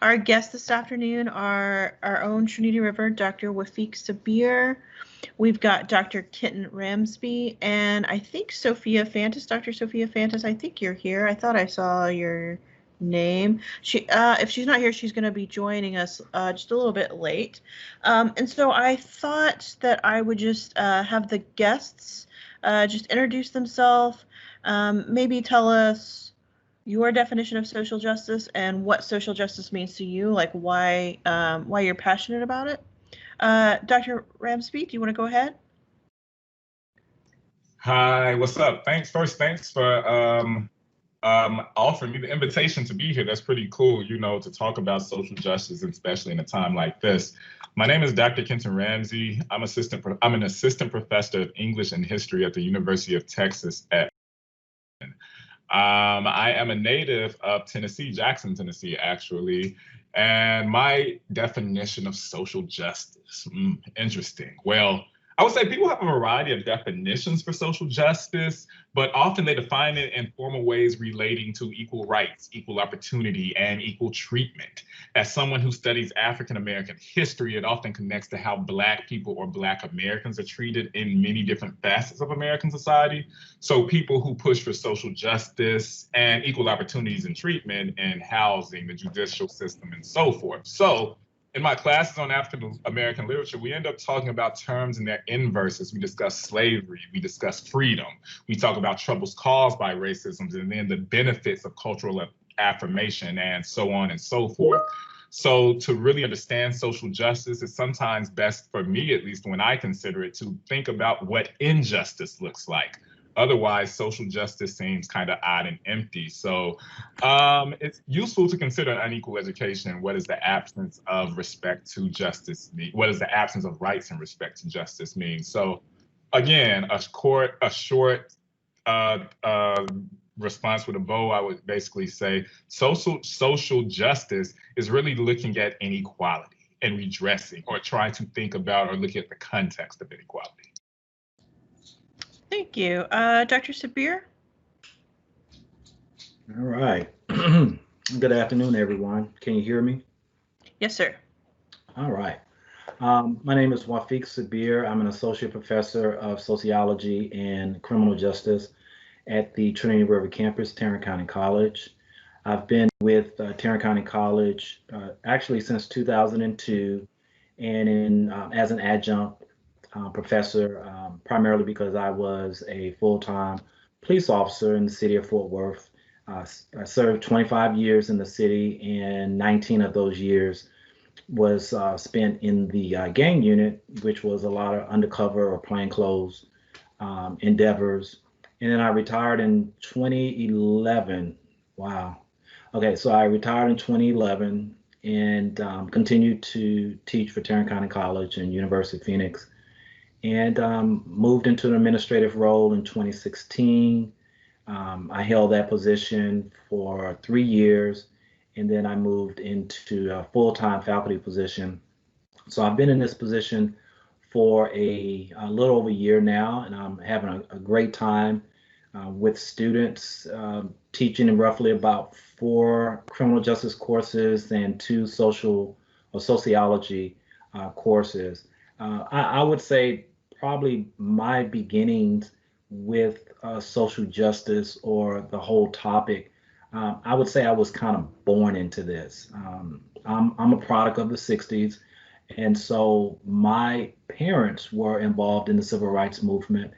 Our guests this afternoon are our own Trinity River, Dr. Wafiq Sabir. We've got Dr. Kenton Ramsey, and I think Sophia Fantas. Dr. Sophia Fantas, I think you're here. I thought I saw your name. If she's not here, she's going to be joining us just a little bit late. And so I thought that I would just have the guests just introduce themselves, maybe tell us your definition of social justice and what social justice means to you, like why you're passionate about it. Dr. Ramsey, do you want to go ahead? Hi, what's up? Thanks for offering me the invitation to be here. That's pretty cool, to talk about social justice, especially in a time like this. My name is Dr. Kenton Ramsey. I'm an assistant professor of English and history at the University of Texas at I am a native of Tennessee, Jackson, Tennessee, actually. And my definition of social justice, interesting. Well, I would say people have a variety of definitions for social justice, but often they define it in formal ways relating to equal rights, equal opportunity, and equal treatment. As someone who studies African-American history, it often connects to how Black people or Black Americans are treated in many different facets of American society. So people who push for social justice and equal opportunities and treatment in housing, the judicial system, and so forth. So in my classes on African American literature, we end up talking about terms and their inverses. We discuss slavery, we discuss freedom, we talk about troubles caused by racism, and then the benefits of cultural affirmation, and so on and so forth. So to really understand social justice, it's sometimes best, for me at least when I consider it, to think about what injustice looks like. Otherwise, social justice seems kind of odd and empty. So it's useful to consider unequal education. What does the absence of respect to justice mean? What does the absence of rights in respect to justice mean? So again, a short response with a bow, I would basically say social justice is really looking at inequality and redressing, or trying to think about or look at the context of inequality. Thank you. Dr. Sabir? All right. Good afternoon, everyone. Can you hear me? Yes, sir. All right. My name is Wafiq Sabir. I'm an associate professor of sociology and criminal justice at the Trinity River campus, Tarrant County College. I've been with Tarrant County College actually since 2002, and as an adjunct professor, primarily because I was a full-time police officer in the city of Fort Worth. I served 25 years in the city, and 19 of those years was spent in the gang unit, which was a lot of undercover or plainclothes endeavors. And then I retired in 2011. Wow. Okay, so I retired in 2011 and continued to teach for Tarrant County College and University of Phoenix, and moved into an administrative role in 2016. I held that position for 3 years, and then I moved into a full-time faculty position. So I've been in this position for a little over a year now, and I'm having a great time with students, teaching in roughly about 4 criminal justice courses and 2 social or sociology courses. I would say probably my beginnings with social justice, or the whole topic, I would say I was kind of born into this. I'm a product of the 60s, and so my parents were involved in the civil rights movement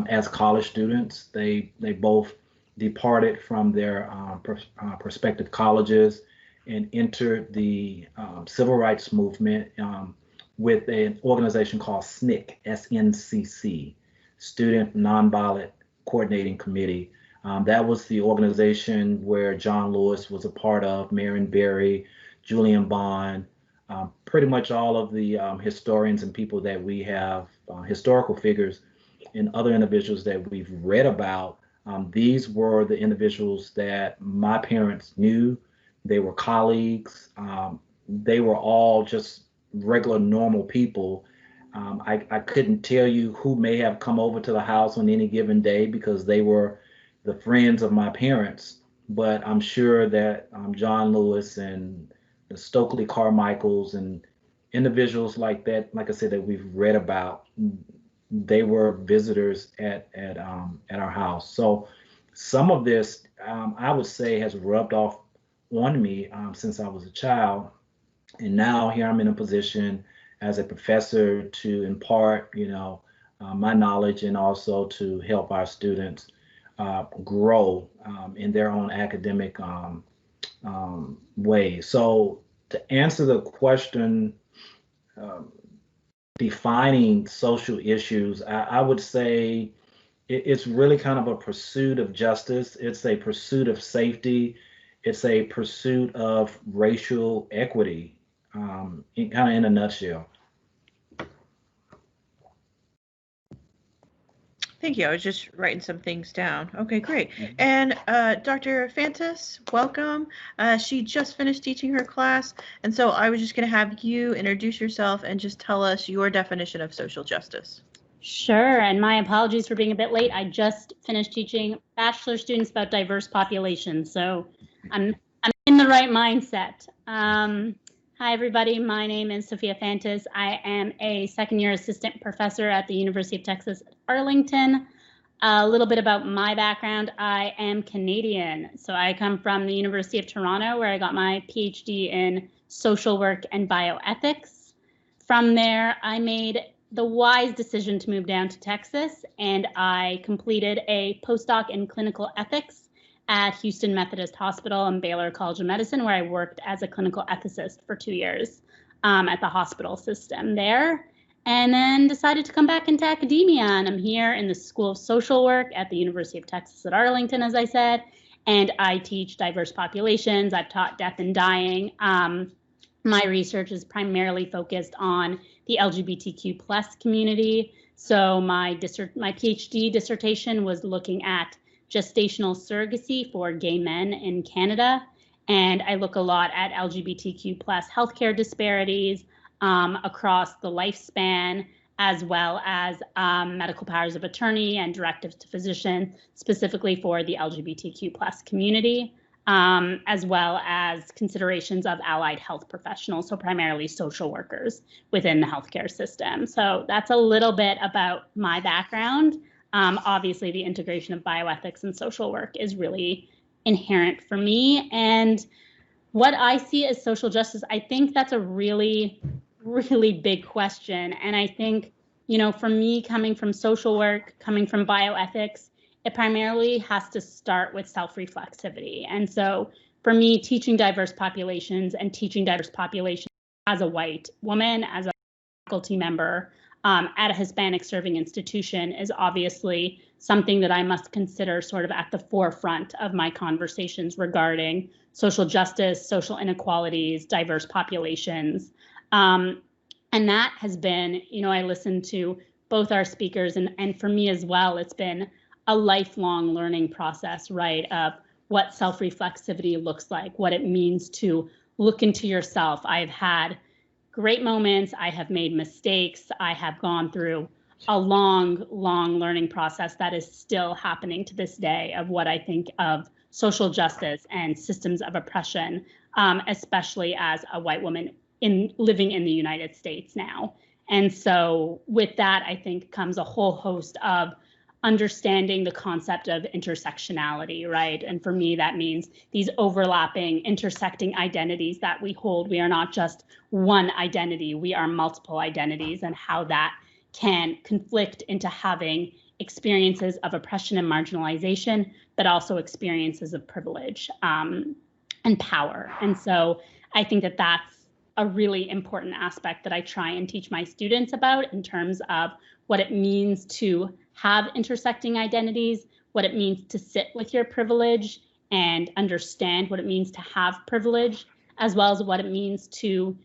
as college students. They both departed from their prospective colleges and entered the civil rights movement with an organization called SNCC, SNCC, Student Nonviolent Coordinating Committee. That was the organization where John Lewis was a part of, Marion Barry, Julian Bond, pretty much all of the historians and people that we have, historical figures and other individuals that we've read about. These were the individuals that my parents knew. They were colleagues. They were all just regular, normal people. I couldn't tell you who may have come over to the house on any given day because they were the friends of my parents, but I'm sure that John Lewis and the Stokely Carmichaels and individuals like that, like I said, that we've read about. They were visitors at our house. So some of this, I would say, has rubbed off on me since I was a child. And now here I'm in a position as a professor to impart, my knowledge and also to help our students grow in their own academic way. So to answer the question, defining social issues, I would say it's really kind of a pursuit of justice. It's a pursuit of safety. It's a pursuit of racial equity, kind of in a nutshell. Thank you. I was just writing some things down. Okay, great. And Dr. Fantas, welcome. She just finished teaching her class, and so I was just going to have you introduce yourself and just tell us your definition of social justice. Sure, and my apologies for being a bit late. I just finished teaching bachelor students about diverse populations, so I'm in the right mindset. Hi, everybody. My name is Sophia Fantas. I am a second-year assistant professor at the University of Texas at Arlington. A little bit about my background. I am Canadian, so I come from the University of Toronto, where I got my PhD in social work and bioethics. From there, I made the wise decision to move down to Texas, and I completed a postdoc in clinical ethics at Houston Methodist Hospital and Baylor College of Medicine, where I worked as a clinical ethicist for 2 years at the hospital system there, and then decided to come back into academia. And I'm here in the School of Social Work at the University of Texas at Arlington, as I said, and I teach diverse populations. I've taught death and dying. My research is primarily focused on the LGBTQ plus community. So my PhD dissertation was looking at gestational surrogacy for gay men in Canada. And I look a lot at LGBTQ plus healthcare disparities across the lifespan, as well as medical powers of attorney and directives to physician, specifically for the LGBTQ plus community, as well as considerations of allied health professionals, so primarily social workers within the healthcare system. So that's a little bit about my background. Obviously, the integration of bioethics and social work is really inherent for me. And what I see as social justice, I think that's a really, really big question. And I think, for me, coming from social work, coming from bioethics, it primarily has to start with self-reflexivity. And so for me, teaching diverse populations as a white woman, as a faculty member, at a Hispanic serving institution is obviously something that I must consider sort of at the forefront of my conversations regarding social justice, social inequalities, diverse populations. And that has been, I listened to both our speakers and for me as well, it's been a lifelong learning process, right, of what self-reflexivity looks like, what it means to look into yourself. I've had great moments. I have made mistakes. I have gone through a long, long learning process that is still happening to this day of what I think of social justice and systems of oppression, especially as a white woman living in the United States now. And so with that, I think comes a whole host of understanding the concept of intersectionality, right? And for me, that means these overlapping, intersecting identities that we hold. We are not just one identity, we are multiple identities, and how that can conflict into having experiences of oppression and marginalization, but also experiences of privilege and power. And so I think that that's a really important aspect that I try and teach my students about in terms of what it means to have intersecting identities, what it means to sit with your privilege and understand what it means to have privilege, as well as what it means to,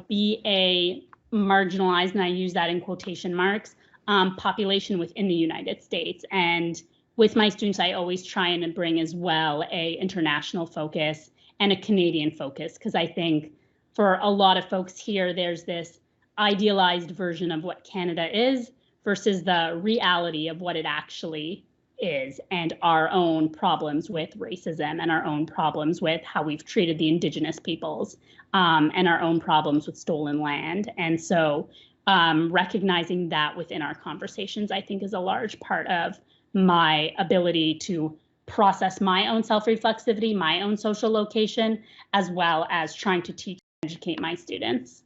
be a marginalized, and I use that in quotation marks, population within the United States. And with my students, I always try and bring as well a international focus and a Canadian focus, because I think for a lot of folks here, there's this idealized version of what Canada is versus the reality of what it actually is, and our own problems with racism, and our own problems with how we've treated the indigenous peoples, and our own problems with stolen land. And so recognizing that within our conversations, I think, is a large part of my ability to process my own self-reflexivity, my own social location, as well as trying to teach and educate my students.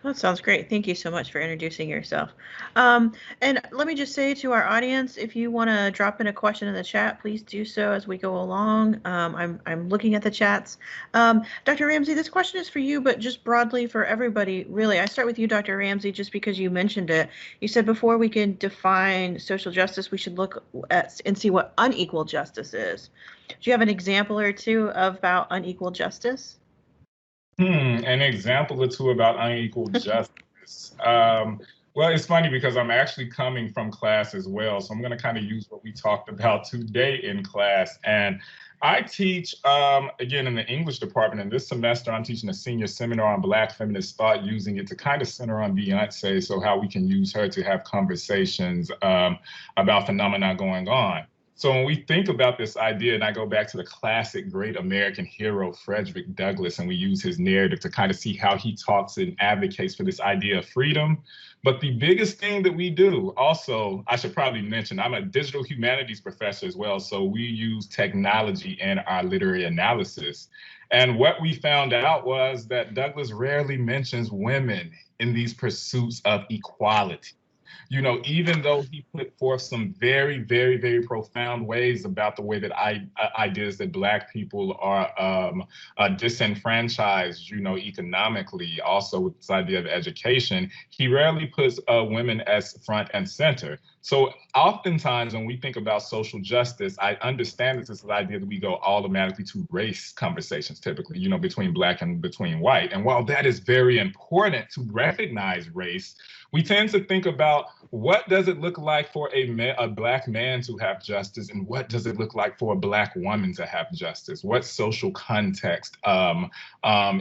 That sounds great. Thank you so much for introducing yourself. And let me just say to our audience, if you want to drop in a question in the chat, please do so as we go along. I'm looking at the chats. Dr. Ramsey, this question is for you, but just broadly for everybody, really. I start with you, Dr. Ramsey, just because you mentioned it. You said before we can define social justice, we should look at and see what unequal justice is. Do you have an example or two about unequal justice? An example or two about unequal justice. Well, it's funny because I'm actually coming from class as well. So I'm going to kind of use what we talked about today in class. And I teach, again, in the English department. And this semester, I'm teaching a senior seminar on Black feminist thought, using it to kind of center on Beyonce. So how we can use her to have conversations about phenomena going on. So when we think about this idea, and I go back to the classic great American hero, Frederick Douglass, and we use his narrative to kind of see how he talks and advocates for this idea of freedom. But the biggest thing that we do, also, I should probably mention, I'm a digital humanities professor as well. So we use technology in our literary analysis. And what we found out was that Douglass rarely mentions women in these pursuits of equality. You know, even though he put forth some very, very, very profound ways about the way that ideas that Black people are disenfranchised, you know, economically, also with this idea of education, he rarely puts women as front and center. So oftentimes when we think about social justice, I understand this is the idea that we go automatically to race conversations, typically, you know, between Black and between white. And while that is very important to recognize race, we tend to think about what does it look like for a Black man to have justice, and what does it look like for a Black woman to have justice? What social context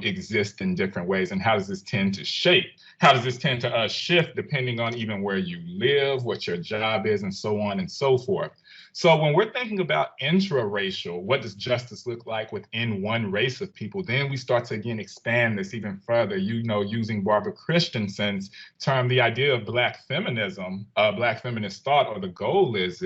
exists in different ways, and how does this tend to shape? How does this tend to shift depending on even where you live, what your job is, and so on and so forth? So when we're thinking about intra-racial, what does justice look like within one race of people? Then we start to, again, expand this even further, you know, using Barbara Christensen's term, the idea of Black feminism, Black feminist thought, or the goal is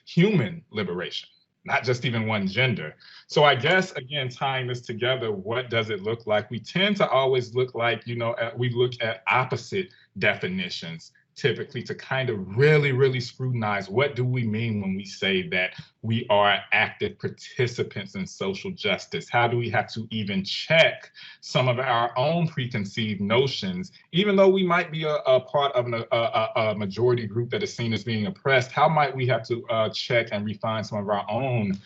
human liberation, not just even one gender. So I guess, again, tying this together, what does it look like? We tend to always look like, you know, we look at opposite definitions, typically, to kind of really, really scrutinize what do we mean when we say that we are active participants in social justice? How do we have to even check some of our own preconceived notions, even though we might be a part of a majority group that is seen as being oppressed? How might we have to check and refine some of our own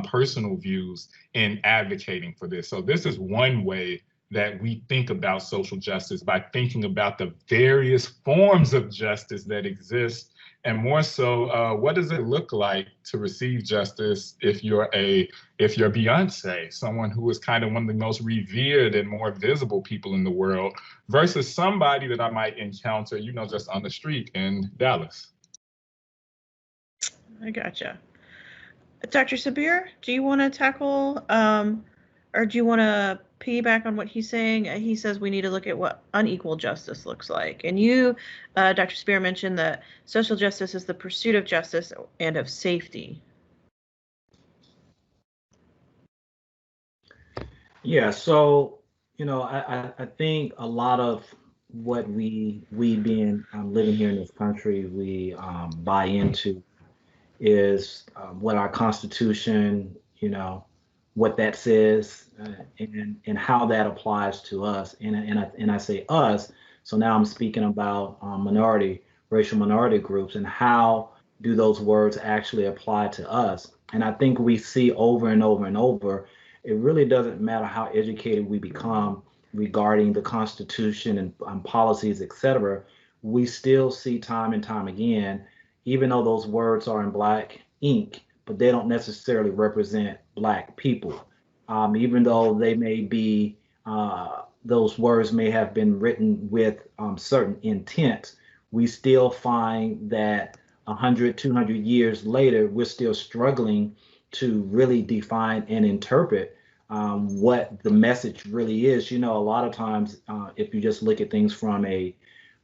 personal views in advocating for this? So this is one way that we think about social justice, by thinking about the various forms of justice that exist, and more so, what does it look like to receive justice if you're Beyonce, someone who is kind of one of the most revered and more visible people in the world, versus somebody that I might encounter, you know, just on the street in Dallas. I gotcha. Dr. Sabir, do you want to tackle, or do you want to piggyback on what he's saying? He says we need to look at what unequal justice looks like. And you, Dr. Spear, mentioned that social justice is the pursuit of justice and of safety. Yeah, so, you know, I think a lot of what we being living here in this country, we buy into is what our Constitution, you know, what that says, and how that applies to us. And I say us, so now I'm speaking about racial minority groups, and how do those words actually apply to us. And I think we see over and over and over, it really doesn't matter how educated we become regarding the Constitution and policies, et cetera, we still see time and time again, even though those words are in Black ink, but they don't necessarily represent Black people. Even though they may be, those words may have been written with certain intent, we still find that 100, 200 years later, we're still struggling to really define and interpret what the message really is. You know, a lot of times, if you just look at things from a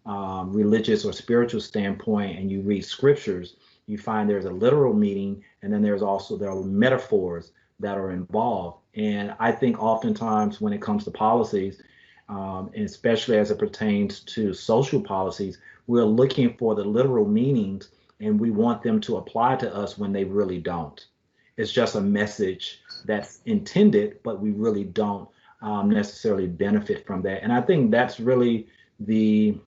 religious or spiritual standpoint and you read scriptures, you find there's a literal meaning, and then there are metaphors that are involved. And I think oftentimes when it comes to policies, and especially as it pertains to social policies, we're looking for the literal meanings and we want them to apply to us when they really don't. It's just a message that's intended, but we really don't necessarily benefit from that. And I think that's really the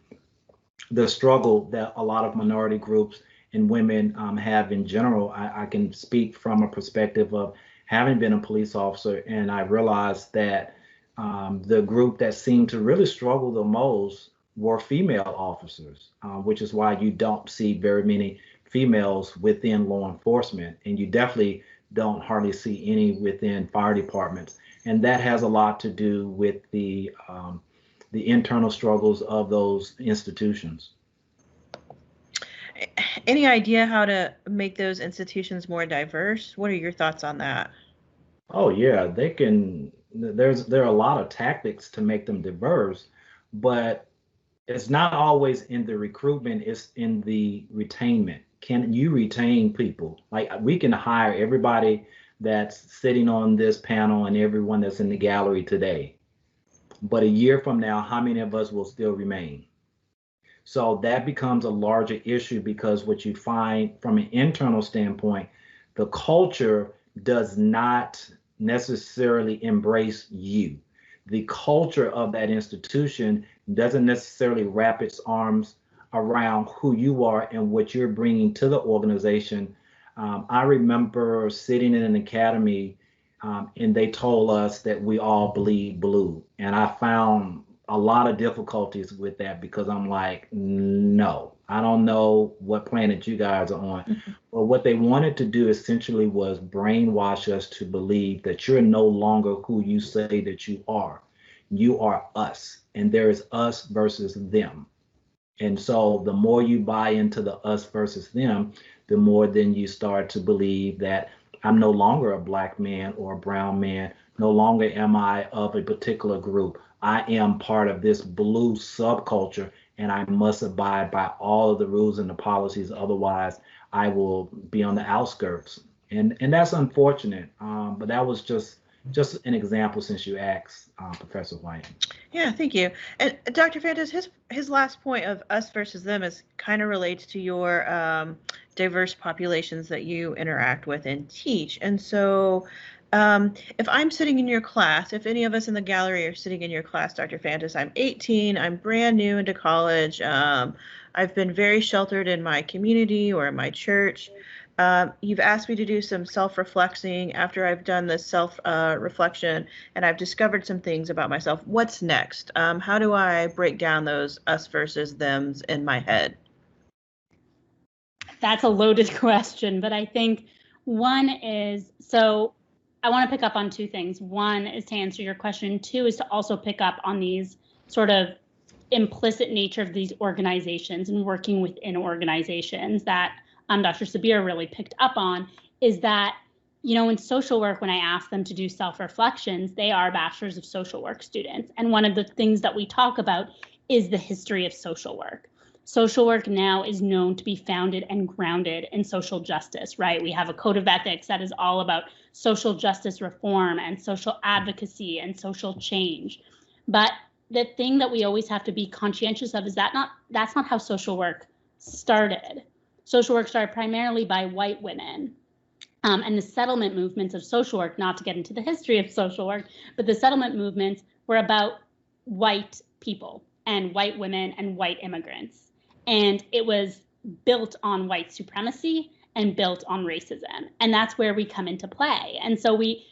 struggle that a lot of minority groups and women have in general. I can speak from a perspective of having been a police officer, and I realized that the group that seemed to really struggle the most were female officers, which is why you don't see very many females within law enforcement, and you definitely don't hardly see any within fire departments. And that has a lot to do with the internal struggles of those institutions. Any idea how to make those institutions more diverse? What are your thoughts on that? Oh yeah, they can. There are a lot of tactics to make them diverse, but it's not always in the recruitment, it's in the retainment. Can you retain people? Like, we can hire everybody that's sitting on this panel and everyone that's in the gallery today, but a year from now, how many of us will still remain? So that becomes a larger issue, because what you find from an internal standpoint, the culture does not necessarily embrace you. The culture of that institution doesn't necessarily wrap its arms around who you are and what you're bringing to the organization. I remember sitting in an academy and they told us that we all bleed blue. And I found a lot of difficulties with that, because I'm like, no, I don't know what planet you guys are on. Mm-hmm. But what they wanted to do essentially was brainwash us to believe that you're no longer who you say that you are. You are us, and there is us versus them. And so the more you buy into the us versus them, the more then you start to believe that I'm no longer a black man or a brown man. No longer am I of a particular group. I am part of this blue subculture, and I must abide by all of the rules and the policies. Otherwise, I will be on the outskirts. And that's unfortunate. But that was just an example, since you asked, Professor White. Yeah, thank you. And Dr. Fantas, his last point of us versus them is kind of relates to your diverse populations that you interact with and teach. And so if I'm sitting in your class, if any of us in the gallery are sitting in your class, Dr. Fantas, I'm 18, I'm brand new into college. I've been very sheltered in my community or in my church. You've asked me to do some self-reflecting. After I've done this self-reflection and I've discovered some things about myself, what's next? How do I break down those us versus thems in my head? That's a loaded question, but I think one is, so I want to pick up on two things. One is to answer your question. Two is to also pick up on these sort of implicit nature of these organizations and working within organizations that Dr. Sabir really picked up on, is that, you know, in social work, when I ask them to do self-reflections, they are bachelor's of social work students. And one of the things that we talk about is the history of social work. Social work now is known to be founded and grounded in social justice, right? We have a code of ethics that is all about social justice reform and social advocacy and social change. But the thing that we always have to be conscientious of is that's not how social work started. Social work started primarily by white women. And the settlement movements of social work, not to get into the history of social work, but the settlement movements were about white people and white women and white immigrants. And it was built on white supremacy and built on racism. And that's where we come into play. And so we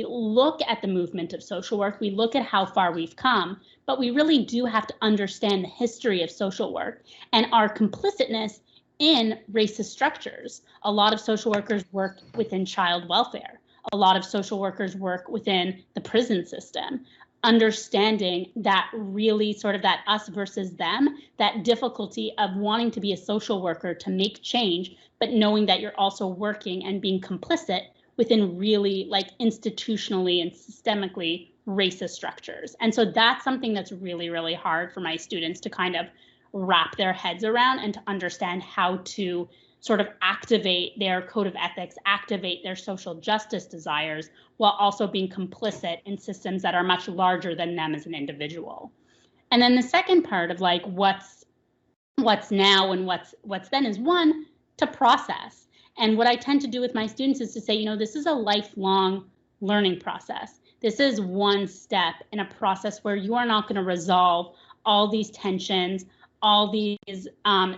look at the movement of social work, we look at how far we've come, but we really do have to understand the history of social work and our complicitness in racist structures. A lot of social workers work within child welfare. A lot of social workers work within the prison system. understanding that really sort of that us versus them, that difficulty of wanting to be a social worker to make change, but knowing that you're also working and being complicit within really like institutionally and systemically racist structures. And so that's something that's really, really hard for my students to kind of wrap their heads around and to understand how to sort of activate their code of ethics, activate their social justice desires, while also being complicit in systems that are much larger than them as an individual. And then the second part of like what's now and what's then is one, to process. And what I tend to do with my students is to say, you know, this is a lifelong learning process. This is one step in a process where you are not going to resolve all these tensions, all these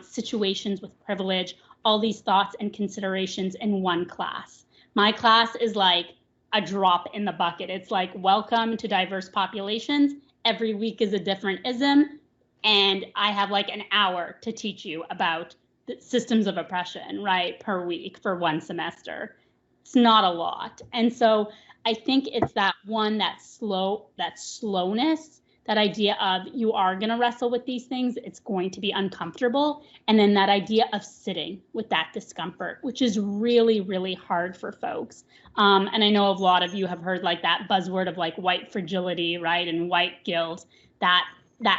situations with privilege, all these thoughts and considerations in one class. My class is like a drop in the bucket. It's like, welcome to diverse populations. Every week is a different ism. And I have like an hour to teach you about the systems of oppression, right, per week for one semester. It's not a lot. And so I think it's that one, that slowness, that idea of you are going to wrestle with these things, it's going to be uncomfortable. And then that idea of sitting with that discomfort, which is really, really hard for folks. And I know a lot of you have heard like that buzzword of like white fragility, right? And white guilt that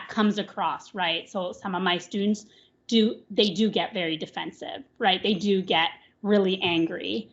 comes across, right? So some of my students do get very defensive, right? They do get really angry.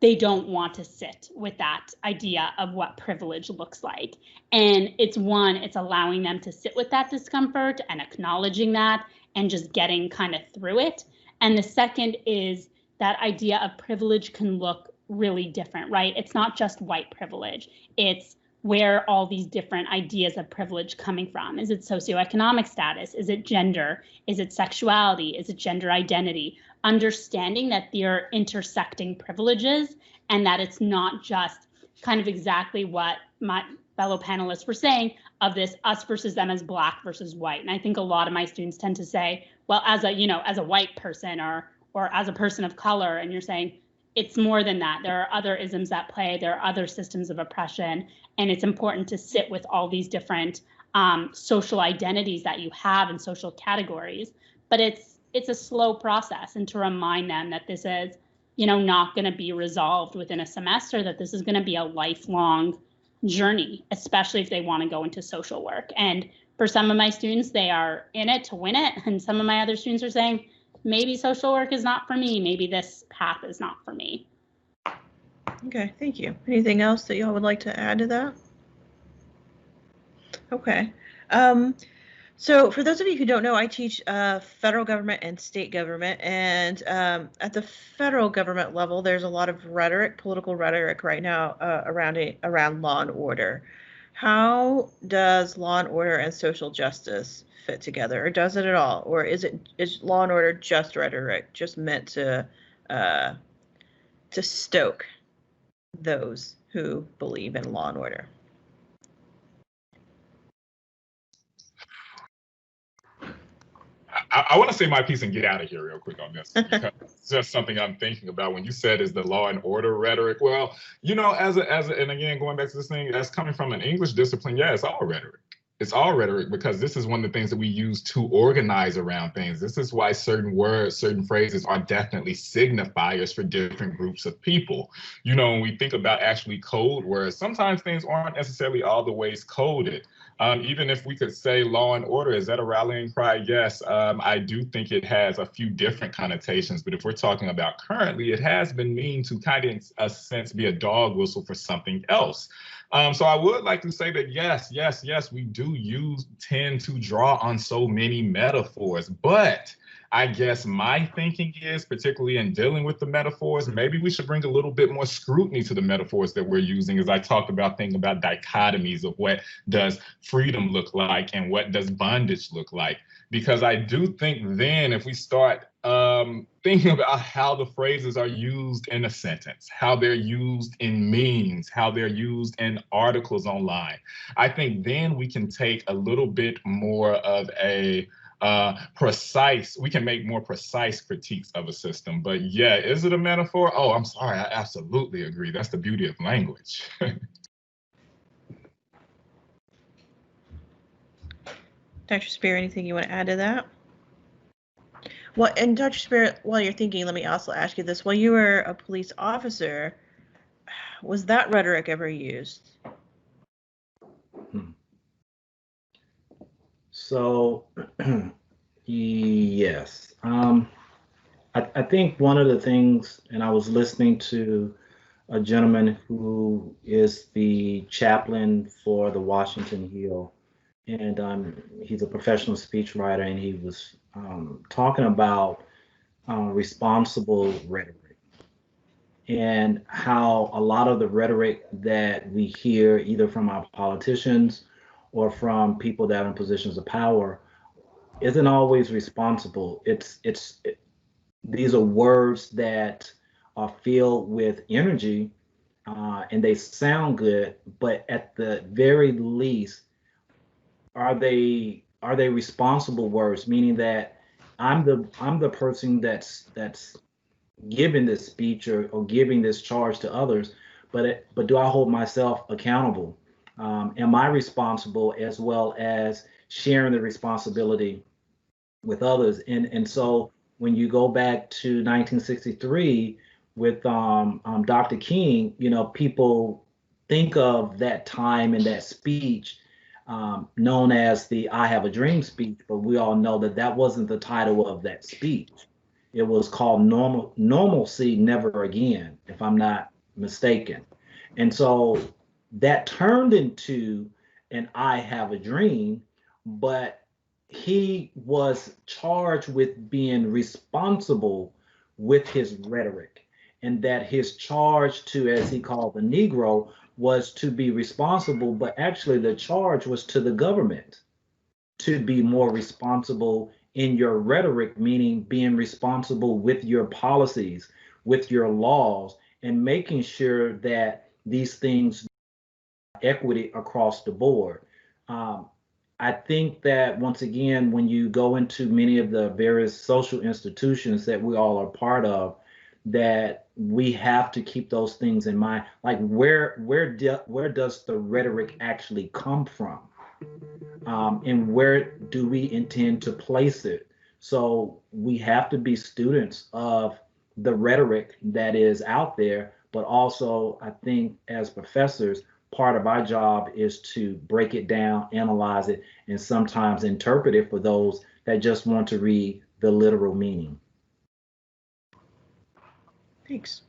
They don't want to sit with that idea of what privilege looks like. And it's allowing them to sit with that discomfort and acknowledging that and just getting kind of through it. And the second is that idea of privilege can look really different, right? It's not just white privilege. It's where all these different ideas of privilege coming from. Is it socioeconomic status? Is it gender? Is it sexuality? Is it gender identity? Understanding that they're intersecting privileges and that it's not just kind of exactly what my fellow panelists were saying of this us versus them as Black versus white. And I think a lot of my students tend to say, well, as a white person or as a person of color, and you're saying it's more than that. There are other isms at play. There are other systems of oppression. And it's important to sit with all these different social identities that you have in social categories. But it's a slow process, and to remind them that this is, not going to be resolved within a semester, that this is going to be a lifelong journey, especially if they want to go into social work. And for some of my students, they are in it to win it. And some of my other students are saying, maybe social work is not for me. Maybe this path is not for me. Okay, thank you. Anything else that y'all would like to add to that? Okay. So for those of you who don't know, I teach federal government and state government, and at the federal government level, there's a lot of rhetoric, political rhetoric right now around law and order. How does law and order and social justice fit together, or does it at all, or is law and order just rhetoric, just meant to stoke those who believe in law and order? I want to say my piece and get out of here real quick on this, because it's just something I'm thinking about. When you said is the law and order rhetoric, well, and again, going back to this thing, that's coming from an English discipline. Yeah, it's all rhetoric. It's all rhetoric, because this is one of the things that we use to organize around things. This is why certain words, certain phrases are definitely signifiers for different groups of people. When we think about actually code words, sometimes things aren't necessarily all the ways coded. Even if we could say law and order, is that a rallying cry? Yes, I do think it has a few different connotations, but if we're talking about currently, it has been mean to kind of, in a sense, be a dog whistle for something else. So I would like to say that yes, we do tend to draw on so many metaphors, but I guess my thinking is, particularly in dealing with the metaphors, maybe we should bring a little bit more scrutiny to the metaphors that we're using, as I talked about thinking about dichotomies of what does freedom look like and what does bondage look like. Because I do think then if we start thinking about how the phrases are used in a sentence, how they're used in memes, how they're used in articles online, I think then we can take a little bit more of a we can make more precise critiques of a system. But yeah, is it a metaphor? Oh, I'm sorry, I absolutely agree. That's the beauty of language. Dr. Spear, anything you want to add to that? Well, and Dr. Spear, while you're thinking, let me also ask you this. While you were a police officer, was that rhetoric ever used? So, yes. I think one of the things, and I was listening to a gentleman who is the chaplain for the Washington Hill, and he's a professional speechwriter, and he was talking about responsible rhetoric and how a lot of the rhetoric that we hear either from our politicians or from people that are in positions of power isn't always responsible. These are words that are filled with energy and they sound good, but at the very least, are they responsible words? Meaning that I'm the person that's giving this speech or giving this charge to others, but do I hold myself accountable? Am I responsible as well as sharing the responsibility with others? And so when you go back to 1963 with Dr. King, people think of that time and that speech known as the I Have a Dream speech, but we all know that that wasn't the title of that speech. It was called Normalcy Never Again, if I'm not mistaken. And so that turned into an I Have a Dream, but he was charged with being responsible with his rhetoric, and that his charge to, as he called the Negro, was to be responsible, but actually the charge was to the government to be more responsible in your rhetoric, meaning being responsible with your policies, with your laws, and making sure that these things equity across the board. I think that once again, when you go into many of the various social institutions that we all are part of, that we have to keep those things in mind. Like where does the rhetoric actually come from? And where do we intend to place it? So we have to be students of the rhetoric that is out there, but also I think as professors, part of our job is to break it down, analyze it, and sometimes interpret it for those that just want to read the literal meaning. Thanks.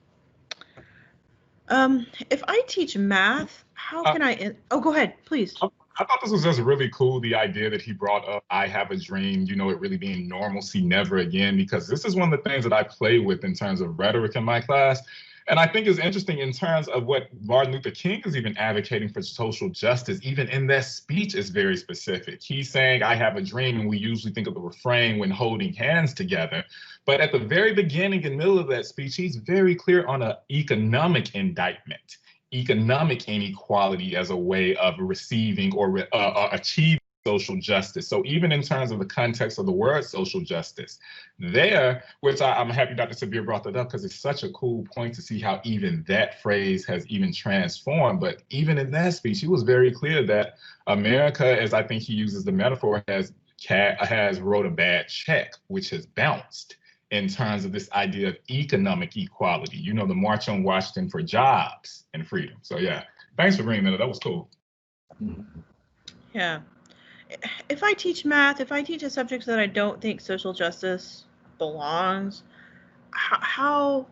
If I teach math, how can I? Oh, go ahead, please. I thought this was just really cool, the idea that he brought up, I have a dream, it really being normalcy never again, because this is one of the things that I play with in terms of rhetoric in my class. And I think it's interesting in terms of what Martin Luther King is even advocating for social justice. Even in that speech is very specific. He's saying, I have a dream, and we usually think of the refrain when holding hands together. But at the very beginning and middle of that speech, he's very clear on an economic indictment, economic inequality as a way of receiving or achieving social justice. So even in terms of the context of the word social justice there, which I'm happy Dr. Sabir brought that up because it's such a cool point to see how even that phrase has even transformed. But even in that speech, he was very clear that America, as I think he uses the metaphor, has wrote a bad check, which has bounced in terms of this idea of economic equality, the March on Washington for jobs and freedom. So yeah, thanks for bringing that up. That was cool. Yeah. If I teach math, if I teach a subject that I don't think social justice belongs, how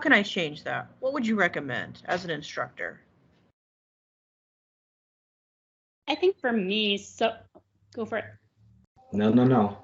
can I change that? What would you recommend as an instructor? I think for me, go for it. No.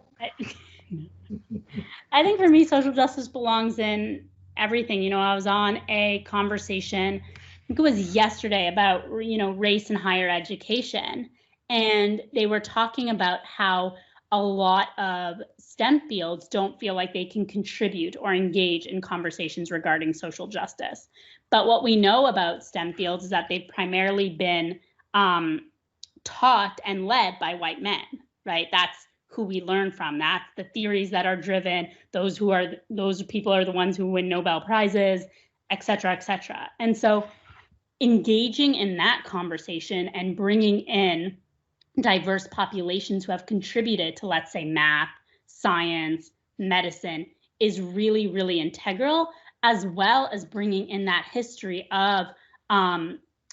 I think for me, social justice belongs in everything. I was on a conversation, I think it was yesterday, about, race in higher education. And they were talking about how a lot of STEM fields don't feel like they can contribute or engage in conversations regarding social justice. But what we know about STEM fields is that they've primarily been taught and led by white men, right? That's who we learn from. That's the theories that are driven. Those people are the ones who win Nobel Prizes, et cetera, et cetera. And so engaging in that conversation and bringing in diverse populations who have contributed to, let's say, math, science, medicine is really, really integral, as well as bringing in that history of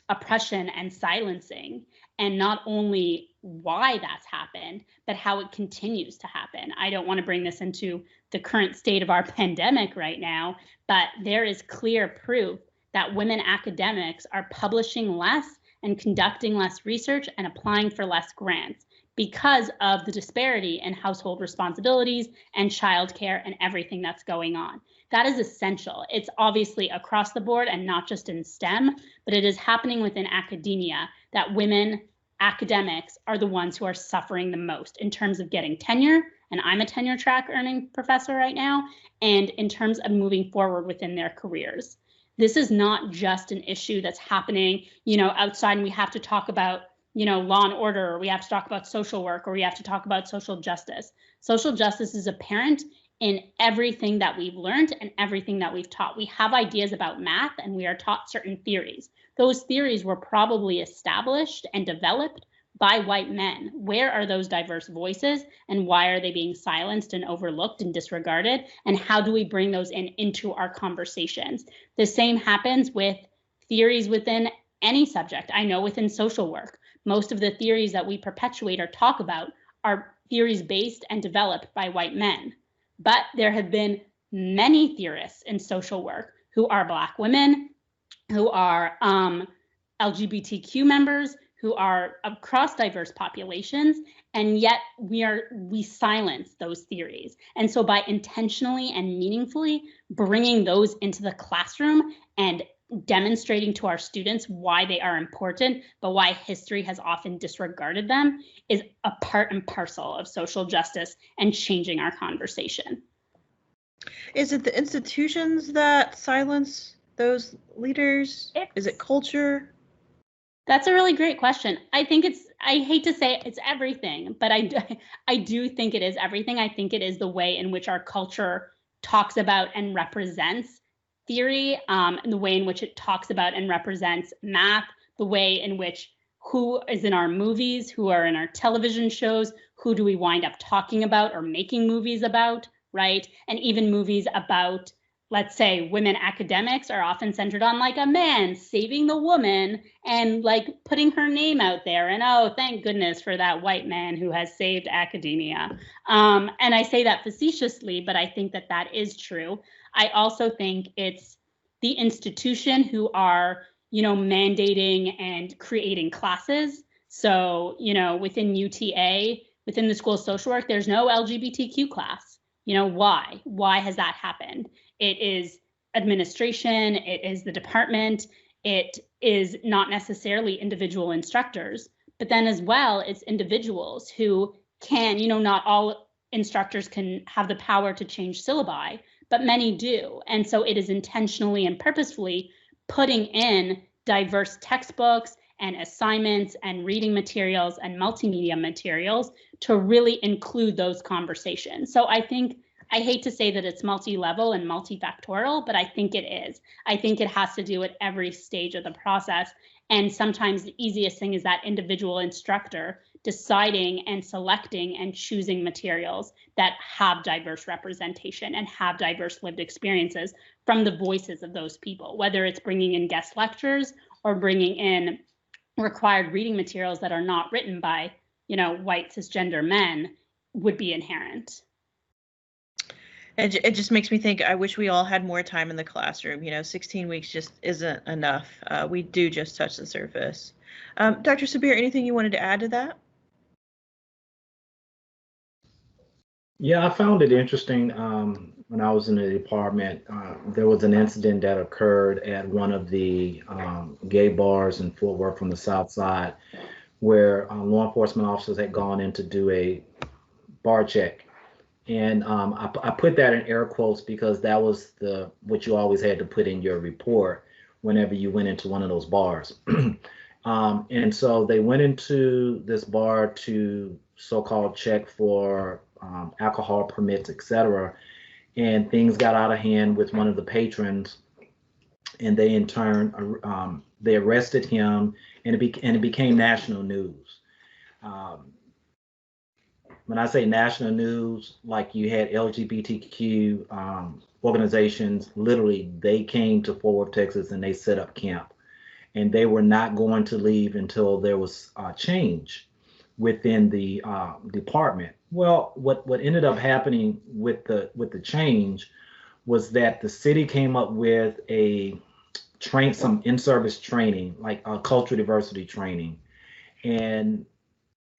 oppression and silencing, and not only why that's happened, but how it continues to happen. I don't want to bring this into the current state of our pandemic right now, but there is clear proof that women academics are publishing less and conducting less research and applying for less grants because of the disparity in household responsibilities and childcare and everything that's going on. That is essential. It's obviously across the board and not just in STEM, but it is happening within academia that women academics are the ones who are suffering the most in terms of getting tenure, and I'm a tenure track earning professor right now, and in terms of moving forward within their careers. This is not just an issue that's happening, outside, and we have to talk about, law and order, or we have to talk about social work, or we have to talk about social justice. Social justice is apparent in everything that we've learned and everything that we've taught. We have ideas about math and we are taught certain theories. Those theories were probably established and developed by white men. Where are those diverse voices and why are they being silenced and overlooked and disregarded? And how do we bring those into our conversations? The same happens with theories within any subject. I know within social work, most of the theories that we perpetuate or talk about are theories based and developed by white men. But there have been many theorists in social work who are Black women, who are LGBTQ members, who are across diverse populations, and yet we silence those theories. And so by intentionally and meaningfully bringing those into the classroom and demonstrating to our students why they are important, but why history has often disregarded them, is a part and parcel of social justice and changing our conversation. Is it the institutions that silence those leaders? Is it culture? That's a really great question. I think I hate to say it's everything, but I do think it is everything. I think it is the way in which our culture talks about and represents theory, and the way in which it talks about and represents math, the way in which who is in our movies, who are in our television shows, who do we wind up talking about or making movies about, right? And even movies about, let's say, women academics are often centered on like a man saving the woman and like putting her name out there and, oh, thank goodness for that white man who has saved academia. And I say that facetiously, but I think that that is true. I also think it's the institution who are, mandating and creating classes. So, within UTA, within the School of Social Work, there's no LGBTQ class. Why? Why has that happened? It is administration, it is the department, it is not necessarily individual instructors, but then as well, it's individuals who can, not all instructors can have the power to change syllabi, but many do. And so it is intentionally and purposefully putting in diverse textbooks and assignments and reading materials and multimedia materials to really include those conversations. So I think, I hate to say that it's multi-level and multifactorial, but I think it is. I think it has to do at every stage of the process. And sometimes the easiest thing is that individual instructor deciding and selecting and choosing materials that have diverse representation and have diverse lived experiences from the voices of those people, whether it's bringing in guest lectures or bringing in required reading materials that are not written by, white cisgender men, would be inherent. It just makes me think, I wish we all had more time in the classroom. 16 weeks just isn't enough. We do just touch the surface. Dr. Sabir, anything you wanted to add to that? Yeah, I found it interesting when I was in the department. There was an incident that occurred at one of the gay bars in Fort Worth from the South Side, where law enforcement officers had gone in to do a bar check. And I put that in air quotes because that was what you always had to put in your report whenever you went into one of those bars. And so they went into this bar to so-called check for alcohol permits, etc. And things got out of hand with one of the patrons, and they in turn they arrested him, and it became national news. when I say national news, like you had LGBTQ organizations, literally they came to Fort Worth, Texas, and they set up camp, and they were not going to leave until there was change within the department. Well, what ended up happening with the change was that the city came up with some in-service training, like cultural diversity training, and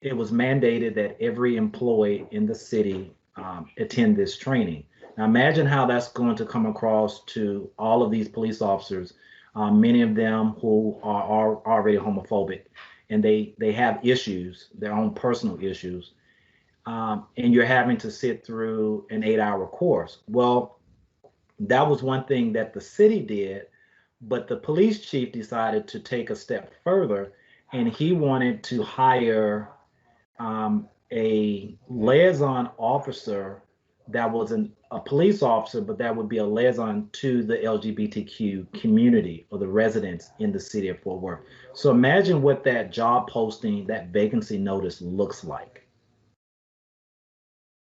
it was mandated that every employee in the city attend this training. Now imagine how that's going to come across to all of these police officers, many of them who are already homophobic, and they have issues, their own personal issues, and you're having to sit through an 8-hour course. Well, that was one thing that the city did, but the police chief decided to take a step further, and he wanted to hire a liaison officer that was a police officer, but that would be a liaison to the LGBTQ community or the residents in the city of Fort Worth. So imagine what that job posting, that vacancy notice looks like.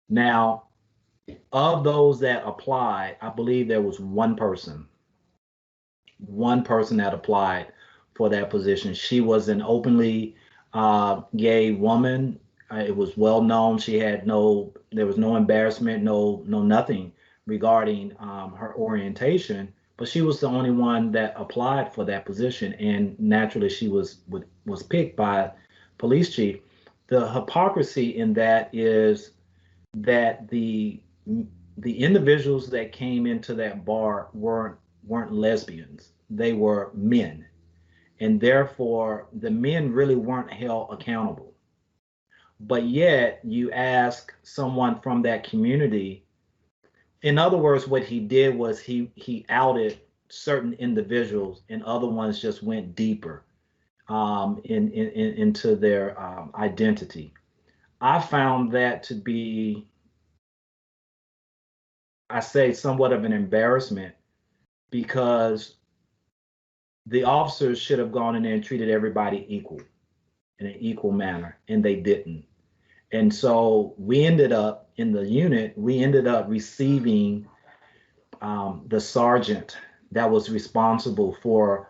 Now, of those that applied, I believe there was one person that applied for that position. She was an openly gay woman. It was well known. There was no embarrassment, no nothing regarding her orientation, but she was the only one that applied for that position, and naturally she was picked by police chief. The hypocrisy in that is that the individuals that came into that bar weren't lesbians. They were men, and therefore the men really weren't held accountable. But yet you ask someone from that community. In other words, what he did was he outed certain individuals, and other ones just went deeper into their identity. I found that to be, I say, somewhat of an embarrassment, because the officers should have gone in there and treated everybody equal, in an equal manner, and they didn't. And so we ended up in the unit, receiving the sergeant that was responsible for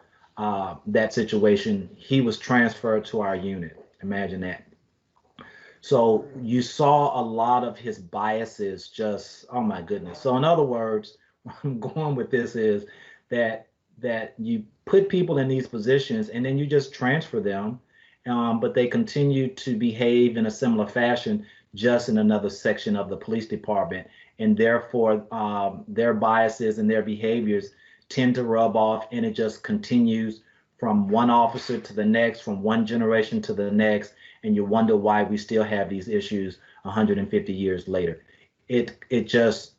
that situation. He was transferred to our unit. Imagine that. So you saw a lot of his biases, just, oh my goodness. So in other words, where I'm going with this is that you put people in these positions and then you just transfer them, but they continue to behave in a similar fashion, just in another section of the police department. And therefore, their biases and their behaviors tend to rub off, and it just continues from one officer to the next, from one generation to the next. And you wonder why we still have these issues 150 years later. It just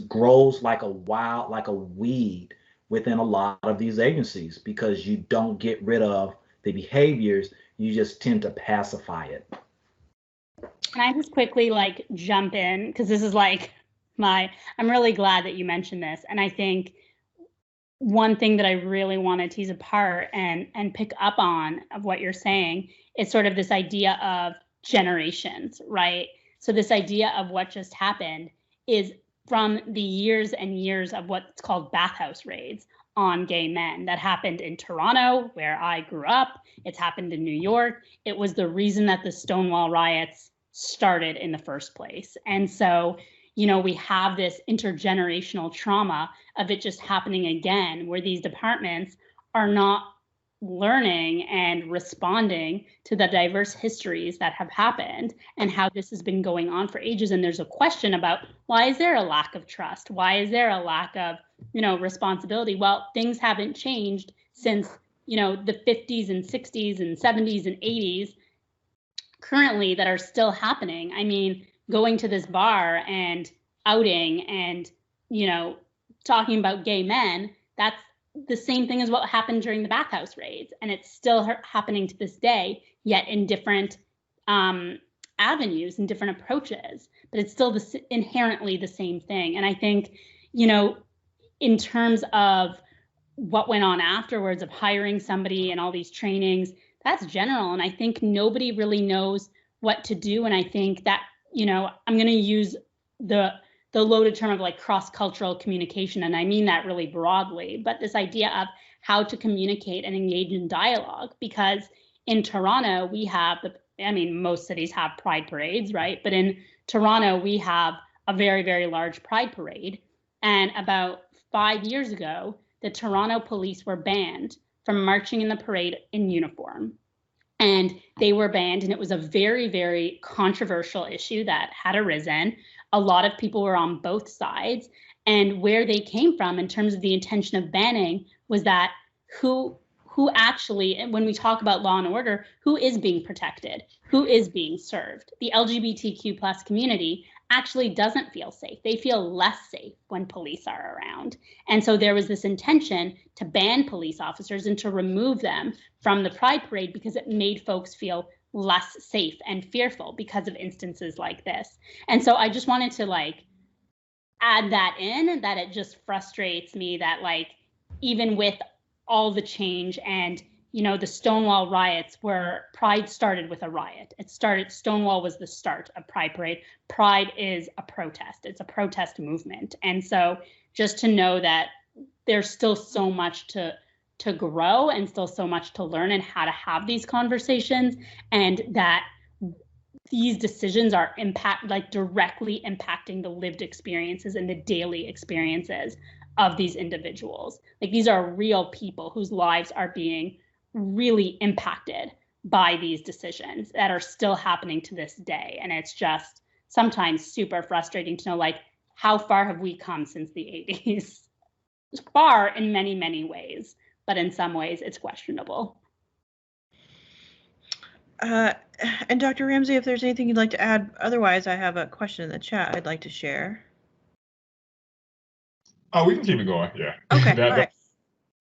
grows like a weed within a lot of these agencies, because you don't get rid of the behaviors, you just tend to pacify it. Can I just quickly jump in? Because this is I'm really glad that you mentioned this. And I think one thing that I really want to tease apart and pick up on of what you're saying is sort of this idea of generations, right? So this idea of what just happened is from the years and years of what's called bathhouse raids on gay men that happened in Toronto, where I grew up. It's happened in New York. It was the reason that the Stonewall riots started in the first place. And so, we have this intergenerational trauma of it just happening again, where these departments are not learning and responding to the diverse histories that have happened and how this has been going on for ages. And there's a question about, why is there a lack of trust? Why is there a lack of, responsibility? Well, things haven't changed since, the 50s and 60s and 70s and 80s currently that are still happening. I mean, going to this bar and outing and, talking about gay men, that's the same thing as what happened during the bathhouse raids. And it's still happening to this day, yet in different avenues and different approaches, but it's still inherently the same thing. And I think, in terms of what went on afterwards of hiring somebody and all these trainings, that's general. And I think nobody really knows what to do. And I think that, I'm going to use the loaded term of like cross-cultural communication. And I mean that really broadly, but this idea of how to communicate and engage in dialogue, because in Toronto, we have most cities have pride parades, right? But in Toronto, we have a very, very large pride parade. And about 5 years ago, the Toronto police were banned from marching in the parade in uniform. And they were banned, and it was a very, very controversial issue that had arisen. A lot of people were on both sides. And where they came from in terms of the intention of banning was that who actually, and when we talk about law and order, who is being protected, who is being served? The LGBTQ plus community actually doesn't feel safe. They feel less safe when police are around. And so there was this intention to ban police officers and to remove them from the Pride Parade because it made folks feel less safe and fearful because of instances like this. And so I just wanted to add that in, that it just frustrates me that even with all the change and the Stonewall riots, where Pride started with a riot. Stonewall was the start of Pride Parade. Pride is a protest. It's a protest movement. And so just to know that there's still so much to grow and still so much to learn and how to have these conversations, and that these decisions are directly impacting the lived experiences and the daily experiences of these individuals. These are real people whose lives are being really impacted by these decisions that are still happening to this day. And it's just sometimes super frustrating to know how far have we come since the 80s? Far in many, many ways, but in some ways it's questionable. And Dr. Ramsey, if there's anything you'd like to add, otherwise I have a question in the chat I'd like to share. Oh, we can keep it going, yeah. Okay, all right.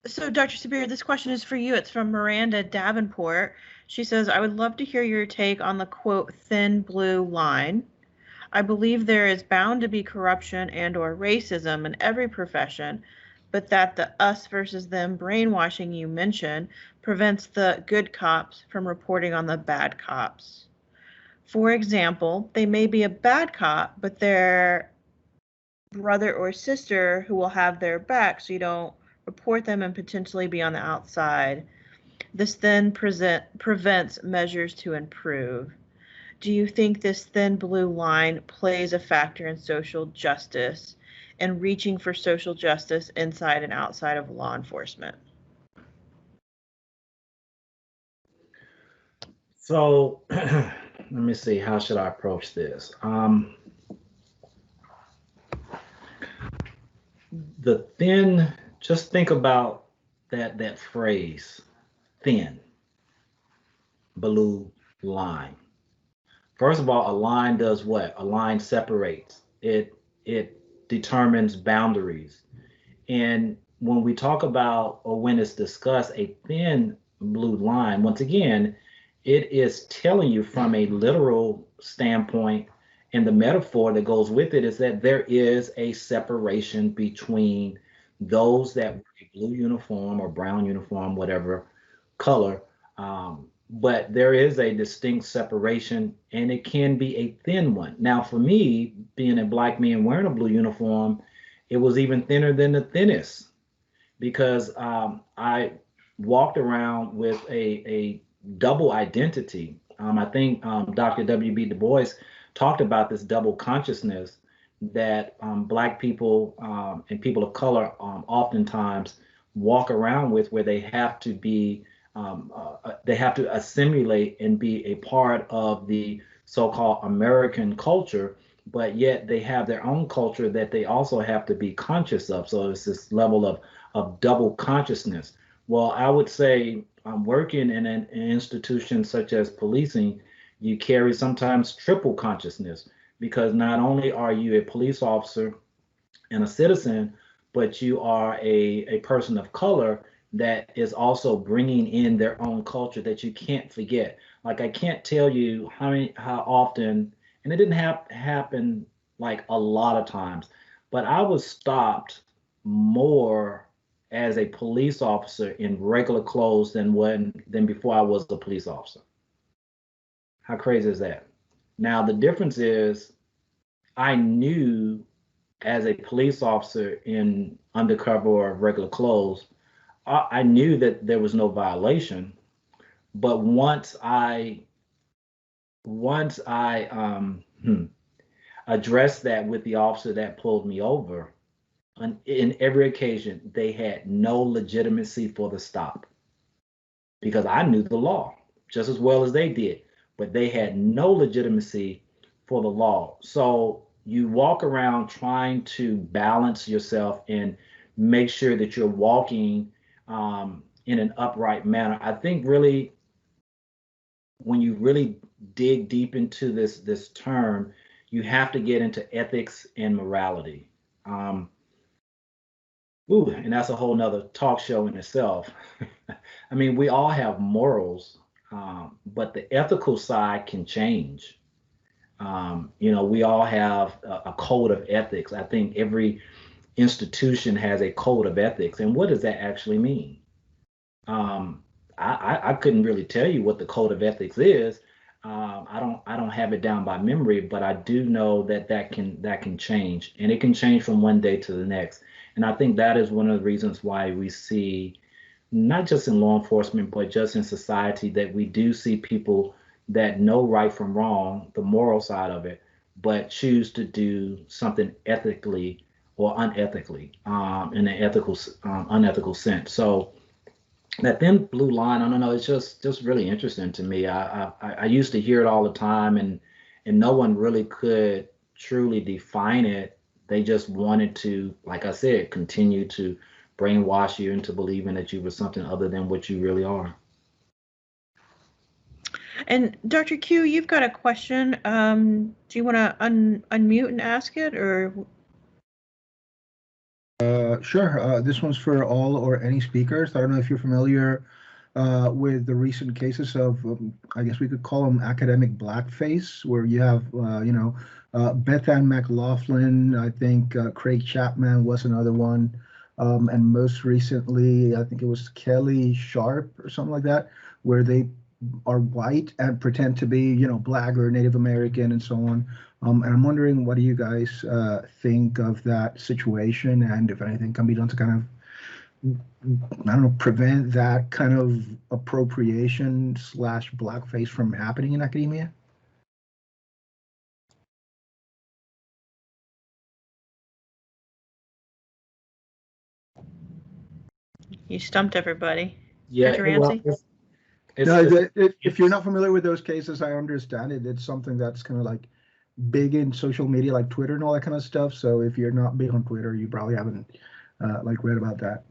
So Dr. Sabir, this question is for you. It's from Miranda Davenport. She says, I would love to hear your take on the quote, thin blue line. I believe there is bound to be corruption and or racism in every profession, but that the us versus them brainwashing you mentioned prevents the good cops from reporting on the bad cops. For example, they may be a bad cop, but their brother or sister who will have their back, so you don't report them and potentially be on the outside. This then prevents measures to improve. Do you think this thin blue line plays a factor in social justice and reaching for social justice inside and outside of law enforcement? So let me see, how should I approach this? The thin, just think about that phrase, thin blue line. First of all, a line does what? A line separates. It determines boundaries. And when we talk about, or when it's discussed, a thin blue line, once again, it is telling you from a literal standpoint, and the metaphor that goes with it is that there is a separation between those that wear a blue uniform or brown uniform, whatever color, but there is a distinct separation, and it can be a thin one. Now, for me, being a Black man wearing a blue uniform, it was even thinner than the thinnest, because I walked around with a double identity. I think Dr. W.B. Du Bois talked about this double consciousness that Black people and people of color oftentimes walk around with, where they have to be, they have to assimilate and be a part of the so-called American culture, but yet they have their own culture that they also have to be conscious of. So it's this level of double consciousness. Well, I would say working in an institution such as policing, you carry sometimes triple consciousness, because not only are you a police officer and a citizen, but you are a person of color that is also bringing in their own culture that you can't forget. I can't tell you how often, and it didn't happen a lot of times, but I was stopped more as a police officer in regular clothes than before I was a police officer. How crazy is that? Now, the difference is I knew as a police officer in undercover or regular clothes, I knew that there was no violation. But once I addressed that with the officer that pulled me over, in every occasion, they had no legitimacy for the stop because I knew the law just as well as they did, but they had no legitimacy for the law. So you walk around trying to balance yourself and make sure that you're walking in an upright manner. I think really when you really dig deep into this term, you have to get into ethics and morality. And that's a whole nother talk show in itself. I mean, we all have morals, but the ethical side can change. We all have a code of ethics. I think every institution has a code of ethics. And what does that actually mean? I couldn't really tell you what the code of ethics is. I don't have it down by memory, but I do know that can change, and it can change from one day to the next. And I think that is one of the reasons why we see, not just in law enforcement, but just in society, that we do see people that know right from wrong, the moral side of it, but choose to do something ethically or unethically, in an unethical sense. So that thin blue line, I don't know, it's just really interesting to me. I used to hear it all the time, and no one really could truly define it. They just wanted to, like I said, continue to brainwash you into believing that you were something other than what you really are. And Dr. Q, you've got a question. Do you want to unmute and ask it, or? Sure. This one's for all or any speakers. I don't know if you're familiar with the recent cases of, I guess we could call them academic blackface, where you have, Beth Ann McLaughlin, I think Craig Chapman was another one, and most recently, I think it was Kelly Sharp or something like that, where they are white and pretend to be, Black or Native American and so on. And I'm wondering, what do you guys think of that situation, and if anything can be done to kind of, I don't know, prevent that kind of appropriation / blackface from happening in academia? You stumped everybody. Yeah, Dr. Ramsey? If you're not familiar with those cases, I understand it. It's something that's kind of like big in social media, like Twitter and all that kind of stuff. So if you're not big on Twitter, you probably haven't read about that.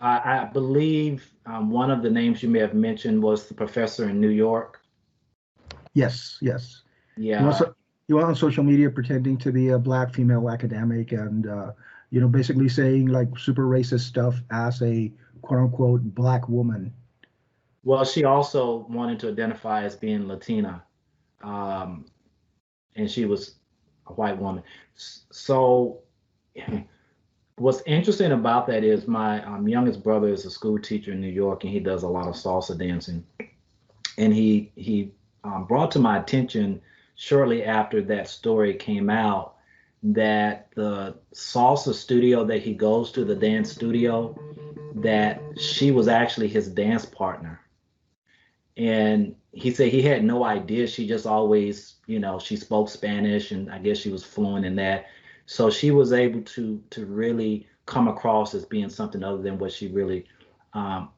I believe one of the names you may have mentioned was the professor in New York. Yes. Yeah. He went on social media pretending to be a Black female academic and, basically saying like super racist stuff as a quote unquote Black woman. Well, she also wanted to identify as being Latina, and she was a white woman. So what's interesting about that is my youngest brother is a school teacher in New York, and he does a lot of salsa dancing. And he brought to my attention shortly after that story came out that the salsa studio that he goes to, the dance studio, that she was actually his dance partner. And he said he had no idea. She just always, she spoke Spanish, and I guess she was fluent in that. So she was able to really come across as being something other than what she really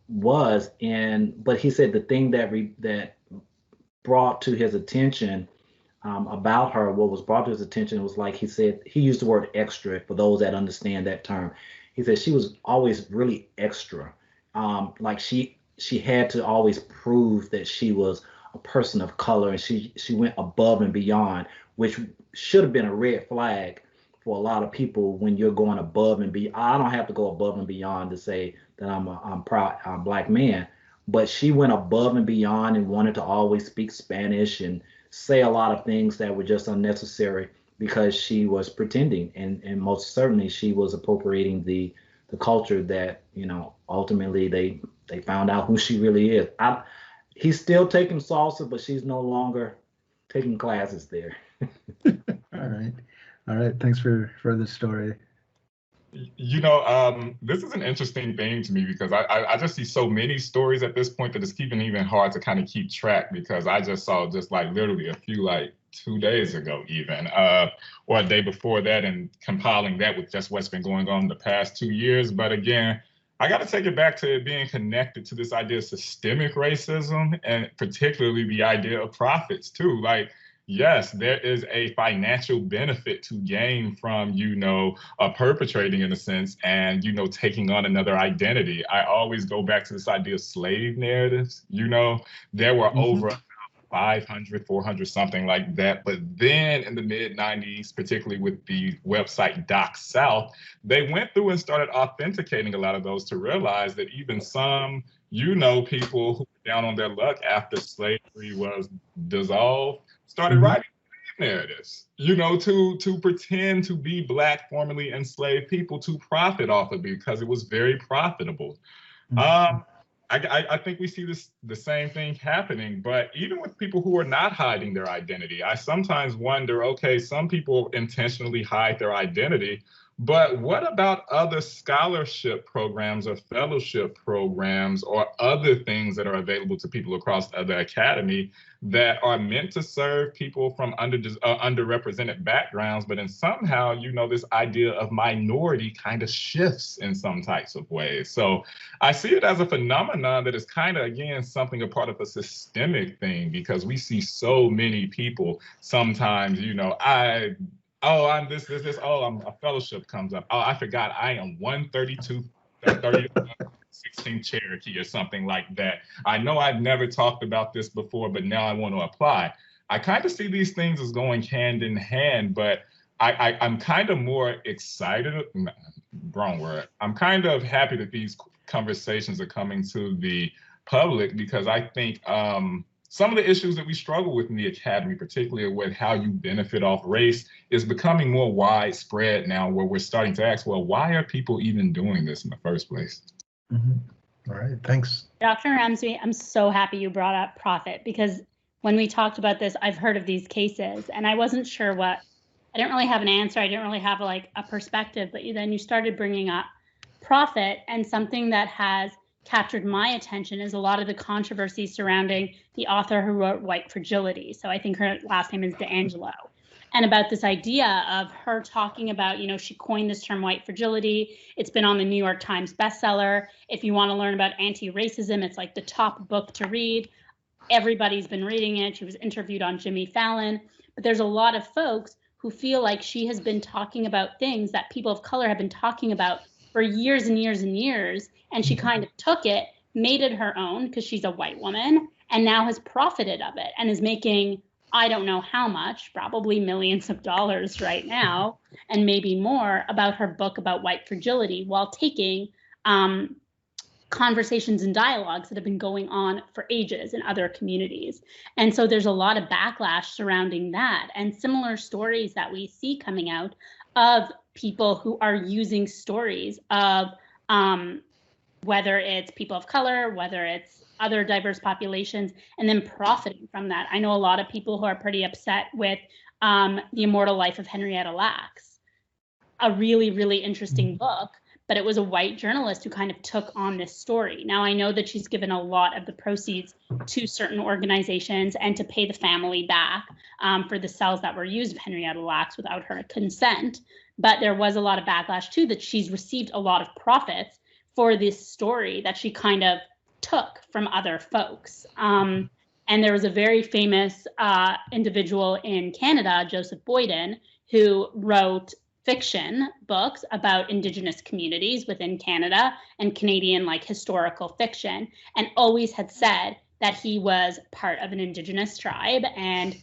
was. But he said the thing that brought to his attention about her, what was brought to his attention was, like he said, he used the word extra for those that understand that term. He said she was always really extra. Like she had to always prove that she was a person of color, and she went above and beyond, which should have been a red flag for a lot of people when you're going above and beyond. I don't have to go above and beyond to say that I'm a proud Black man, but she went above and beyond and wanted to always speak Spanish and say a lot of things that were just unnecessary because she was pretending, and most certainly she was appropriating the the culture that, ultimately they found out who she really is. He's still taking salsa, but she's no longer taking classes there. All right. Thanks for the story. This is an interesting thing to me because I just see so many stories at this point that it's keeping even hard to kind of keep track, because I just saw just like literally a few like 2 days ago even, or a day before that, and compiling that with just what's been going on in the past 2 years. But again, I got to take it back to it being connected to this idea of systemic racism, and particularly the idea of profits too. Like, yes, there is a financial benefit to gain from, perpetrating in a sense and, taking on another identity. I always go back to this idea of slave narratives. There were over 500, 400, something like that. But then in the mid 90s, particularly with the website Doc South, they went through and started authenticating a lot of those to realize that even some, people who were down on their luck after slavery was dissolved, started writing narratives, to pretend to be Black formerly enslaved people to profit off of it because it was very profitable. I think we see the same thing happening, but even with people who are not hiding their identity, I sometimes wonder, okay, some people intentionally hide their identity, but what about other scholarship programs or fellowship programs or other things that are available to people across the academy that are meant to serve people from underrepresented backgrounds, but then somehow, this idea of minority kind of shifts in some types of ways. So I see it as a phenomenon that is kind of, again, something a part of a systemic thing, because we see so many people sometimes, I'm this. Oh, a fellowship comes up. Oh, I forgot I am 132, 16 Cherokee or something like that. I know I've never talked about this before, but now I want to apply. I kind of see these things as going hand in hand, but I'm kind of more excited. Wrong word. I'm kind of happy that these conversations are coming to the public, because I think some of the issues that we struggle with in the academy, particularly with how you benefit off race, is becoming more widespread now, where we're starting to ask, well, why are people even doing this in the first place? All right, thanks. Dr. Ramsey, I'm so happy you brought up profit, because when we talked about this, I've heard of these cases and I wasn't sure I didn't really have an answer. I didn't really have like a perspective, but then you started bringing up profit, and something that has captured my attention is a lot of the controversy surrounding the author who wrote White Fragility. So I think her last name is D'Angelo. And about this idea of her talking about, she coined this term white fragility. It's been on the New York Times bestseller. If you want to learn about anti-racism, it's like the top book to read. Everybody's been reading it. She was interviewed on Jimmy Fallon. But there's a lot of folks who feel like she has been talking about things that people of color have been talking about for years and years and years. And she kind of took it, made it her own, because she's a white woman, and now has profited of it and is making, I don't know how much, probably millions of dollars right now, and maybe more, about her book about white fragility, while taking conversations and dialogues that have been going on for ages in other communities. And so there's a lot of backlash surrounding that, and similar stories that we see coming out of people who are using stories of whether it's people of color, whether it's other diverse populations, and then profiting from that. I know a lot of people who are pretty upset with The Immortal Life of Henrietta Lacks, a really, really interesting book, but it was a white journalist who kind of took on this story. Now, I know that she's given a lot of the proceeds to certain organizations and to pay the family back for the cells that were used of Henrietta Lacks without her consent, but there was a lot of backlash too, that she's received a lot of profits for this story that she kind of took from other folks. And there was a very famous individual in Canada, Joseph Boyden, who wrote fiction books about Indigenous communities within Canada and Canadian historical fiction, and always had said that he was part of an Indigenous tribe and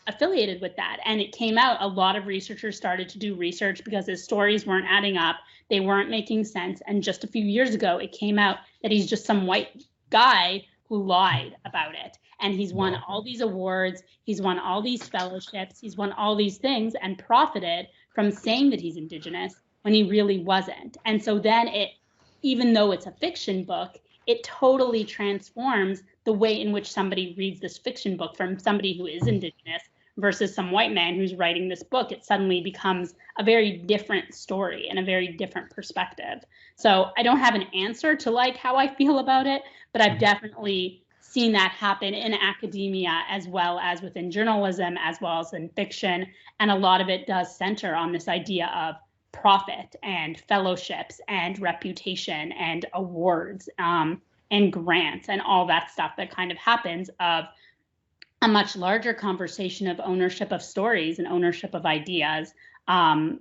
affiliated with that. And it came out, a lot of researchers started to do research because his stories weren't adding up. They weren't making sense. And just a few years ago, it came out that he's just some white guy who lied about it. And he's won all these awards. He's won all these fellowships. He's won all these things and profited from saying that he's Indigenous when he really wasn't. And so then even though it's a fiction book, it totally transforms the way in which somebody reads this fiction book from somebody who is Indigenous versus some white man who's writing this book. It suddenly becomes a very different story and a very different perspective. So I don't have an answer to like how I feel about it, but I've definitely seen that happen in academia as well as within journalism, as well as in fiction. And a lot of it does center on this idea of profit and fellowships and reputation and awards and grants and all that stuff that kind of happens of a much larger conversation of ownership of stories and ownership of ideas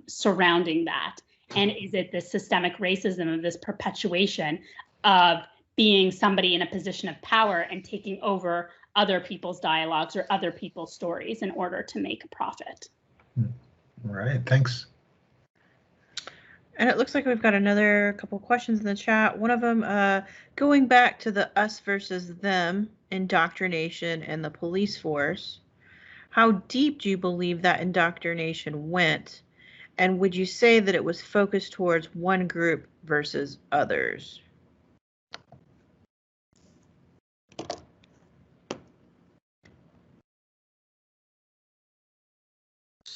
surrounding that. And is it this systemic racism of this perpetuation of being somebody in a position of power and taking over other people's dialogues or other people's stories in order to make a profit? All right, thanks. And it looks like we've got another couple questions in the chat. One of them, going back to the us versus them indoctrination and the police force, how deep do you believe that indoctrination went? And would you say that it was focused towards one group versus others?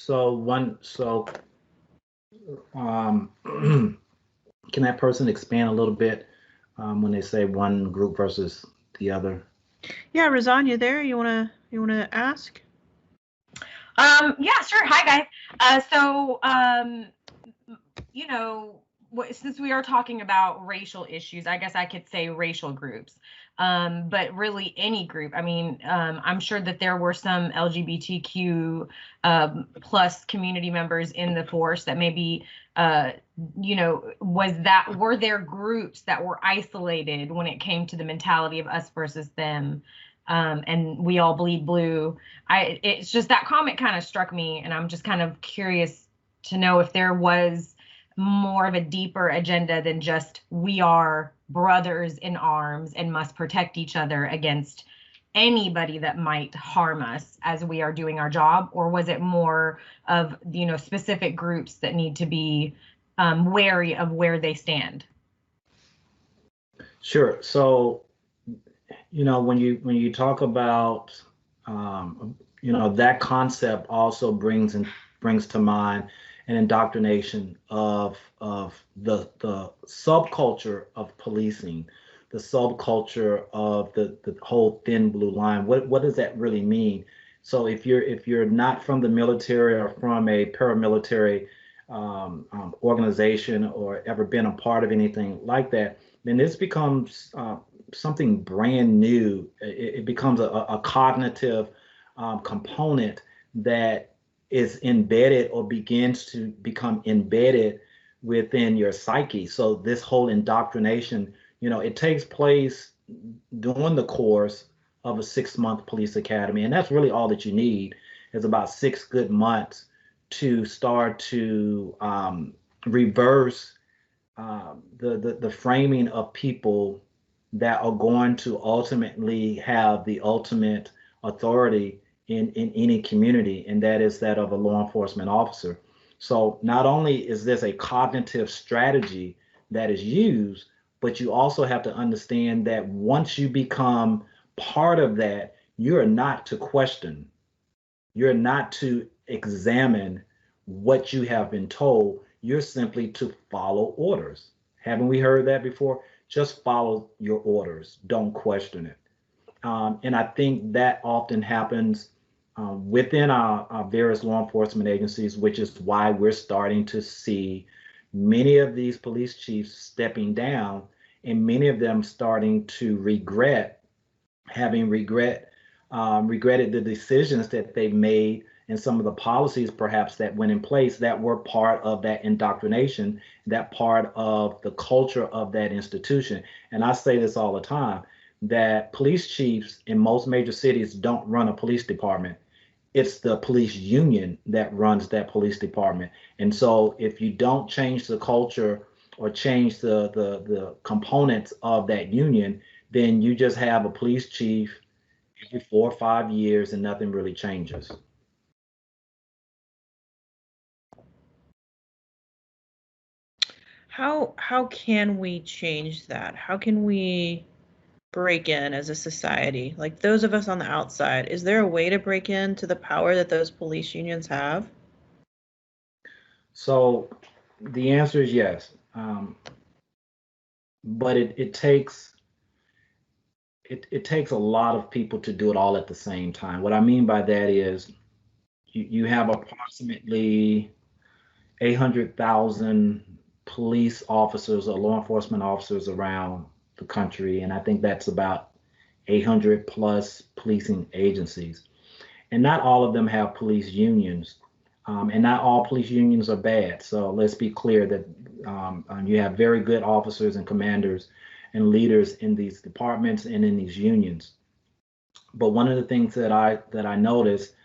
Can that person expand a little bit when they say one group versus the other? Yeah, Razan, you there? You wanna ask? Yeah, sure. Hi, guys. You know, since we are talking about racial issues, I guess I could say racial groups, but really any group. I mean, I'm sure that there were some LGBTQ plus community members in the force that maybe, you know, were there groups that were isolated when it came to the mentality of us versus them? And we all bleed blue. It's just that comment kind of struck me, and I'm just kind of curious to know if there was more of a deeper agenda than just we are brothers in arms and must protect each other against anybody that might harm us as we are doing our job, or was it more of, you know, specific groups that need to be wary of where they stand? Sure. So, you know, when you talk about, you know, that concept also brings to mind an indoctrination of the subculture of policing, the subculture of the whole thin blue line. What does that really mean? So if you're not from the military or from a paramilitary organization or ever been a part of anything like that, then this becomes something brand new. It becomes a cognitive component that is embedded or begins to become embedded within your psyche. So this whole indoctrination, you know, it takes place during the course of a 6-month police academy. And that's really all that you need, is about 6 good months to start to reverse the framing of people that are going to ultimately have the ultimate authority in any community, and that is that of a law enforcement officer. So not only is this a cognitive strategy that is used, but you also have to understand that once you become part of that, you're not to question, you're not to examine what you have been told, you're simply to follow orders. Haven't we heard that before? Just follow your orders, don't question it. And I think that often happens within our various law enforcement agencies, which is why we're starting to see many of these police chiefs stepping down, and many of them starting to regretted the decisions that they made and some of the policies perhaps that went in place that were part of that indoctrination, that part of the culture of that institution. And I say this all the time, that police chiefs in most major cities don't run a police department. It's the police union that runs that police department. And so if you don't change the culture or change the components of that union, then you just have a police chief every 4 or 5 years and nothing really changes. how can we change that? How can we break in as a society? Like those of us on the outside, is there a way to break into the power that those police unions have? So the answer is yes. But it takes a lot of people to do it all at the same time. What I mean by that is you have approximately 800,000 police officers or law enforcement officers around the country, and I think that's about 800 plus policing agencies. And not all of them have police unions, and not all police unions are bad. So let's be clear that you have very good officers and commanders and leaders in these departments and in these unions. But one of the things that I noticed,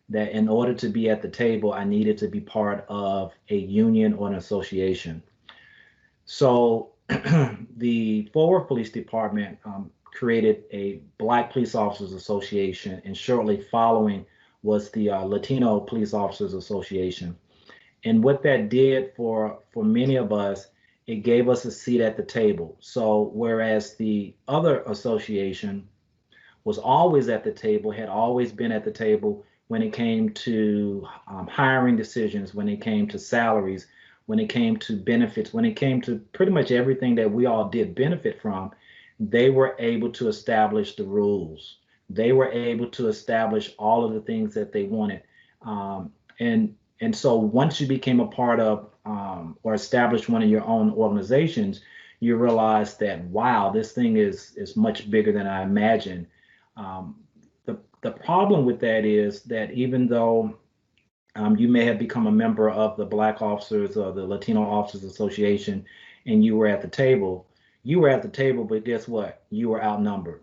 that in order to be at the table, I needed to be part of a union or an association. So the Fort Worth Police Department created a Black Police Officers Association, and shortly following was the Latino Police Officers Association. And what that did for many of us, it gave us a seat at the table. So whereas the other association was always at the table, had always been at the table when it came to hiring decisions, when it came to salaries, when it came to benefits, when it came to pretty much everything that we all did benefit from, they were able to establish the rules. They were able to establish all of the things that they wanted. And so once you became a part of or established one of your own organizations, you realize that, wow, this thing is much bigger than I imagined. The problem with that is that even though you may have become a member of the Black Officers or the Latino Officers Association and you were at the table, but guess what? You were outnumbered.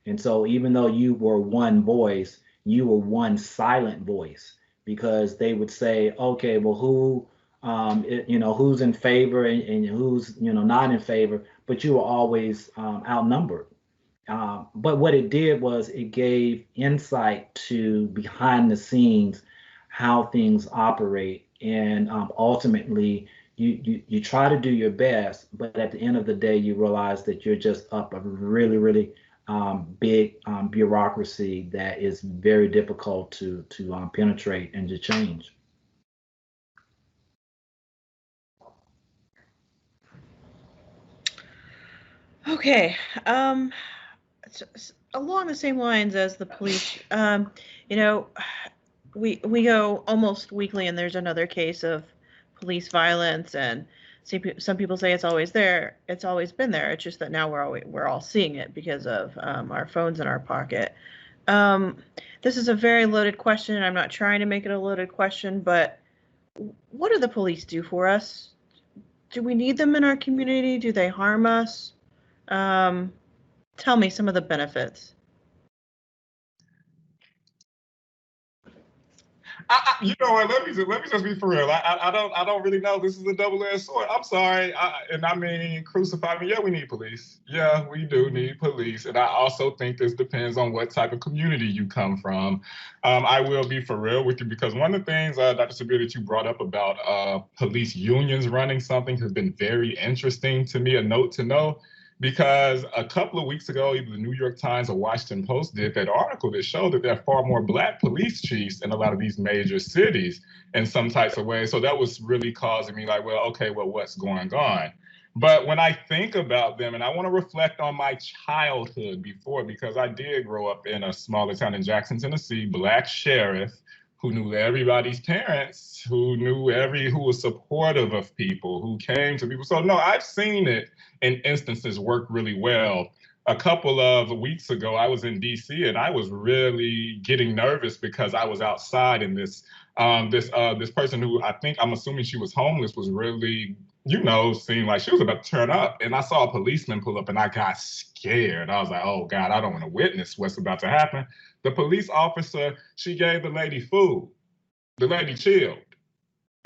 And so even though you were one voice, you were one silent voice, because they would say, okay, well, who's in favor and who's, not in favor, but you were always outnumbered. But what it did was it gave insight to behind the scenes, how things operate. And ultimately, you try to do your best, but at the end of the day, you realize that you're just up a really, really big bureaucracy that is very difficult to penetrate and to change. Okay. Along the same lines as the police, we go almost weekly, and there's another case of police violence, and some people say it's always there. It's always been there. It's just that now we're all seeing it because of our phones in our pocket. This is a very loaded question, and I'm not trying to make it a loaded question, but what do the police do for us? Do we need them in our community? Do they harm us? Tell me some of the benefits. You know what? Let me just be for real. I don't really know. This is a double-edged sword. I'm sorry, and I mean, crucify me. Yeah, we need police. Yeah, we do need police, and I also think this depends on what type of community you come from. I will be for real with you, because one of the things, Dr. Sabir, that you brought up about police unions running something has been very interesting to me. A note to know. Because a couple of weeks ago, either the New York Times or Washington Post did that article that showed that there are far more Black police chiefs in a lot of these major cities in some types of ways. So that was really causing me like, well, okay, well, what's going on? But when I think about them, and I want to reflect on my childhood before, because I did grow up in a smaller town in Jackson, Tennessee, Black sheriff, who knew everybody's parents, who was supportive of people, who came to people. So no, I've seen it in instances work really well. A couple of weeks ago, I was in DC, and I was really getting nervous because I was outside, and this person who I'm assuming she was homeless was really, seemed like she was about to turn up. And I saw a policeman pull up, and I got scared. I was like, oh God, I don't want to witness what's about to happen. The police officer, she gave the lady food. The lady chilled.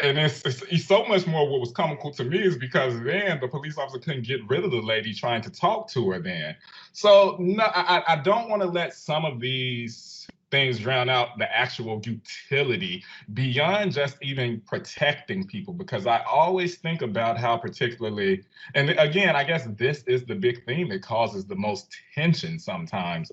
And it's so much more. What was comical to me is because then the police officer couldn't get rid of the lady trying to talk to her then. So no, I don't want to let some of these things drown out the actual utility beyond just even protecting people. Because I always think about how particularly, and again, I guess this is the big theme that causes the most tension sometimes.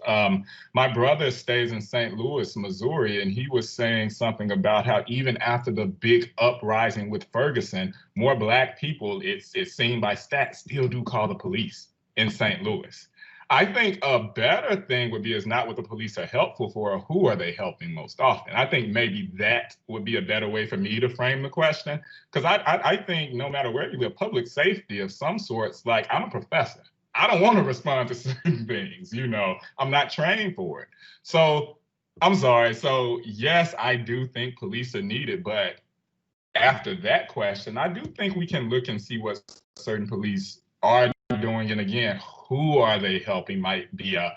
My brother stays in St. Louis, Missouri, and he was saying something about how even after the big uprising with Ferguson, more Black people, it's seen by stats, still do call the police in St. Louis. I think a better thing would be is not what the police are helpful for, or who are they helping most often. I think maybe that would be a better way for me to frame the question. Because I think no matter where you live, public safety of some sorts, like I'm a professor. I don't want to respond to certain things, you know, I'm not trained for it. So I'm sorry. So yes, I do think police are needed, but after that question, I do think we can look and see what certain police are doing. And again, who are they helping might be a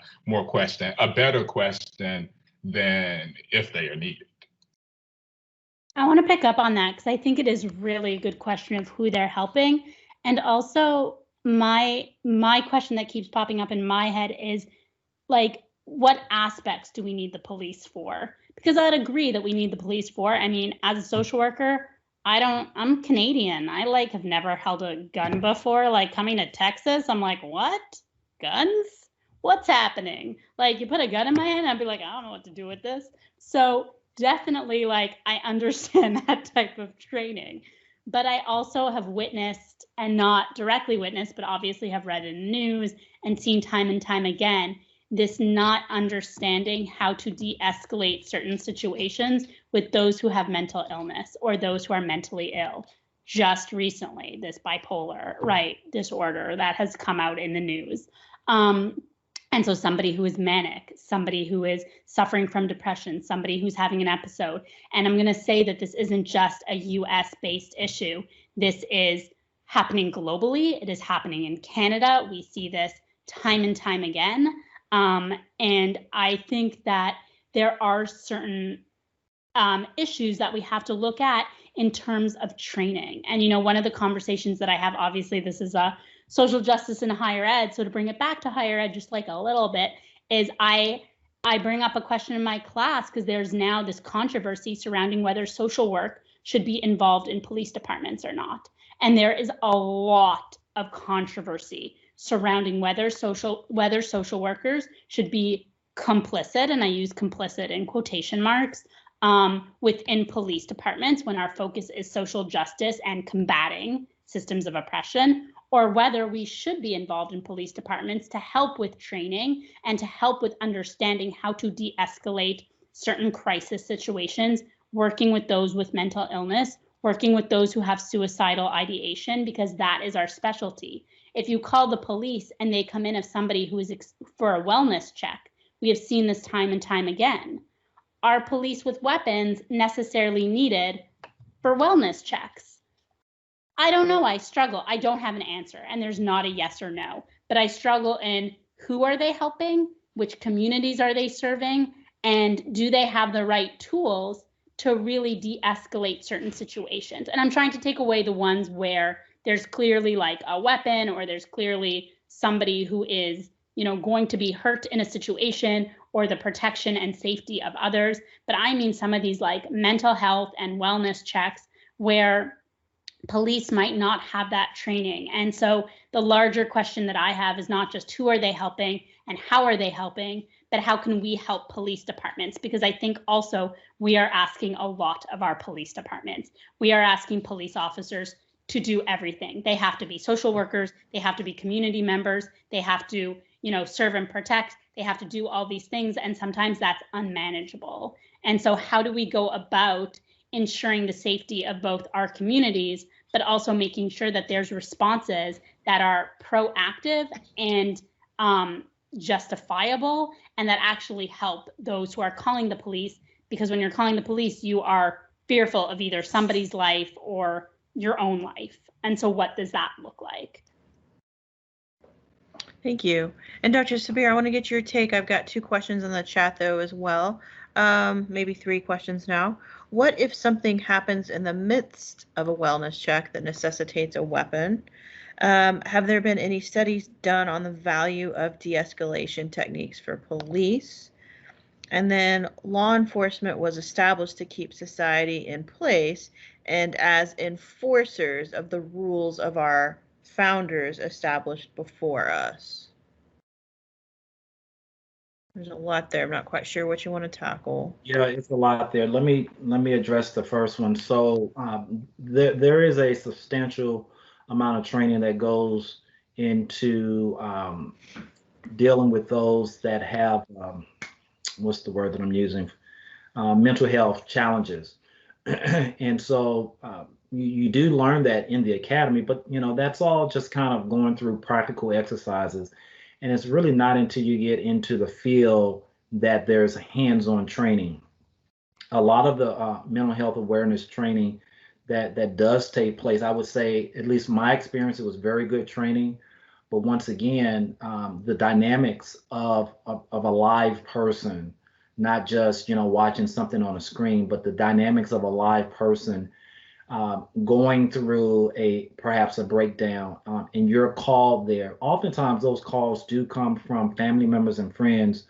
better question than if they are needed. I want to pick up on that because I think it is really a good question of who they're helping. And also my question that keeps popping up in my head is like, what aspects do we need the police for? Because I'd agree that we need the police for. I mean, as a social worker, I'm Canadian. I have never held a gun before. Like coming to Texas, I'm like, what? Guns? What's happening? Like you put a gun in my hand, I'd be like, I don't know what to do with this. So definitely I understand that type of training. But I also have witnessed, and not directly witnessed, but obviously have read in the news and seen time and time again, this not understanding how to de-escalate certain situations with those who have mental illness or those who are mentally ill. Just recently, this bipolar disorder that has come out in the news. And so somebody who is manic, somebody who is suffering from depression, somebody who's having an episode. And I'm going to say that this isn't just a US-based issue. This is happening globally. It is happening in Canada. We see this time and time again. And I think that there are certain issues that we have to look at in terms of training. And, you know, one of the conversations that I have, obviously, this is a social justice in higher ed. So to bring it back to higher ed, just a little bit, is I bring up a question in my class because there's now this controversy surrounding whether social work should be involved in police departments or not. And there is a lot of controversy surrounding whether social workers should be complicit, and I use complicit in quotation marks, within police departments when our focus is social justice and combating systems of oppression, or whether we should be involved in police departments to help with training and to help with understanding how to de-escalate certain crisis situations, working with those with mental illness, working with those who have suicidal ideation, because that is our specialty. If you call the police and they come in as somebody who is for a wellness check, we have seen this time and time again. Are police with weapons necessarily needed for wellness checks? I don't know. I struggle. I don't have an answer, and there's not a yes or no, but I struggle in who are they helping, which communities are they serving, and do they have the right tools to really de-escalate certain situations? And I'm trying to take away the ones where there's clearly a weapon, or there's clearly somebody who is, going to be hurt in a situation, or the protection and safety of others. But I mean some of these mental health and wellness checks where police might not have that training. And so the larger question that I have is not just who are they helping and how are they helping, but how can we help police departments? Because I think also we are asking a lot of our police departments. We are asking police officers to do everything. They have to be social workers, they have to be community members, they have to, serve and protect, they have to do all these things, and sometimes that's unmanageable. And so how do we go about ensuring the safety of both our communities, but also making sure that there's responses that are proactive and justifiable, and that actually help those who are calling the police? Because when you're calling the police, you are fearful of either somebody's life or your own life. And so what does that look like? Thank you. And Dr. Sabir, I want to get your take. I've got 2 questions in the chat though as well. Maybe 3 questions now. What if something happens in the midst of a wellness check that necessitates a weapon? Have there been any studies done on the value of de-escalation techniques for police? And then law enforcement was established to keep society in place and as enforcers of the rules of our founders established before us. There's a lot there. I'm not quite sure what you want to tackle. Yeah, it's a lot there. Let me address the first one. So there is a substantial amount of training that goes into dealing with those that have what's the word that I'm using? Mental health challenges. And so you do learn that in the academy, but that's all just kind of going through practical exercises. And it's really not until you get into the field that there's hands-on training. A lot of the mental health awareness training that does take place, I would say, at least my experience, it was very good training. But once again, the dynamics of a live person, not just watching something on a screen, but the dynamics of a live person going through perhaps a breakdown, and you're called there. Oftentimes those calls do come from family members and friends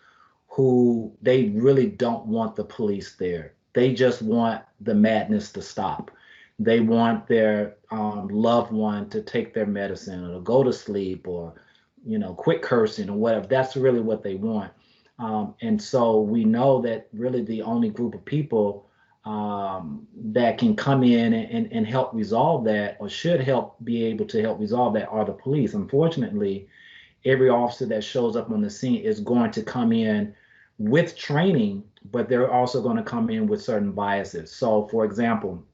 who they really don't want the police there. They just want the madness to stop. They want their loved one to take their medicine or to go to sleep or quit cursing or whatever. That's really what they want. And so we know that really the only group of people that can come in and help resolve that, or should be able to help resolve that, are the police. Unfortunately, every officer that shows up on the scene is going to come in with training, but they're also going to come in with certain biases. So for example,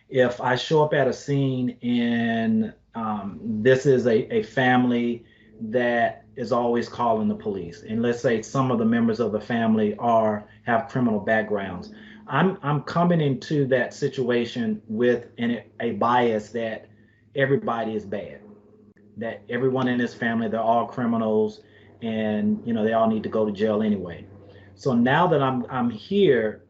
if I show up at a scene and this is a family that is always calling the police, and let's say some of the members of the family have criminal backgrounds, I'm coming into that situation with a bias that everybody is bad, that everyone in this family, they're all criminals, and they all need to go to jail anyway. So now that I'm here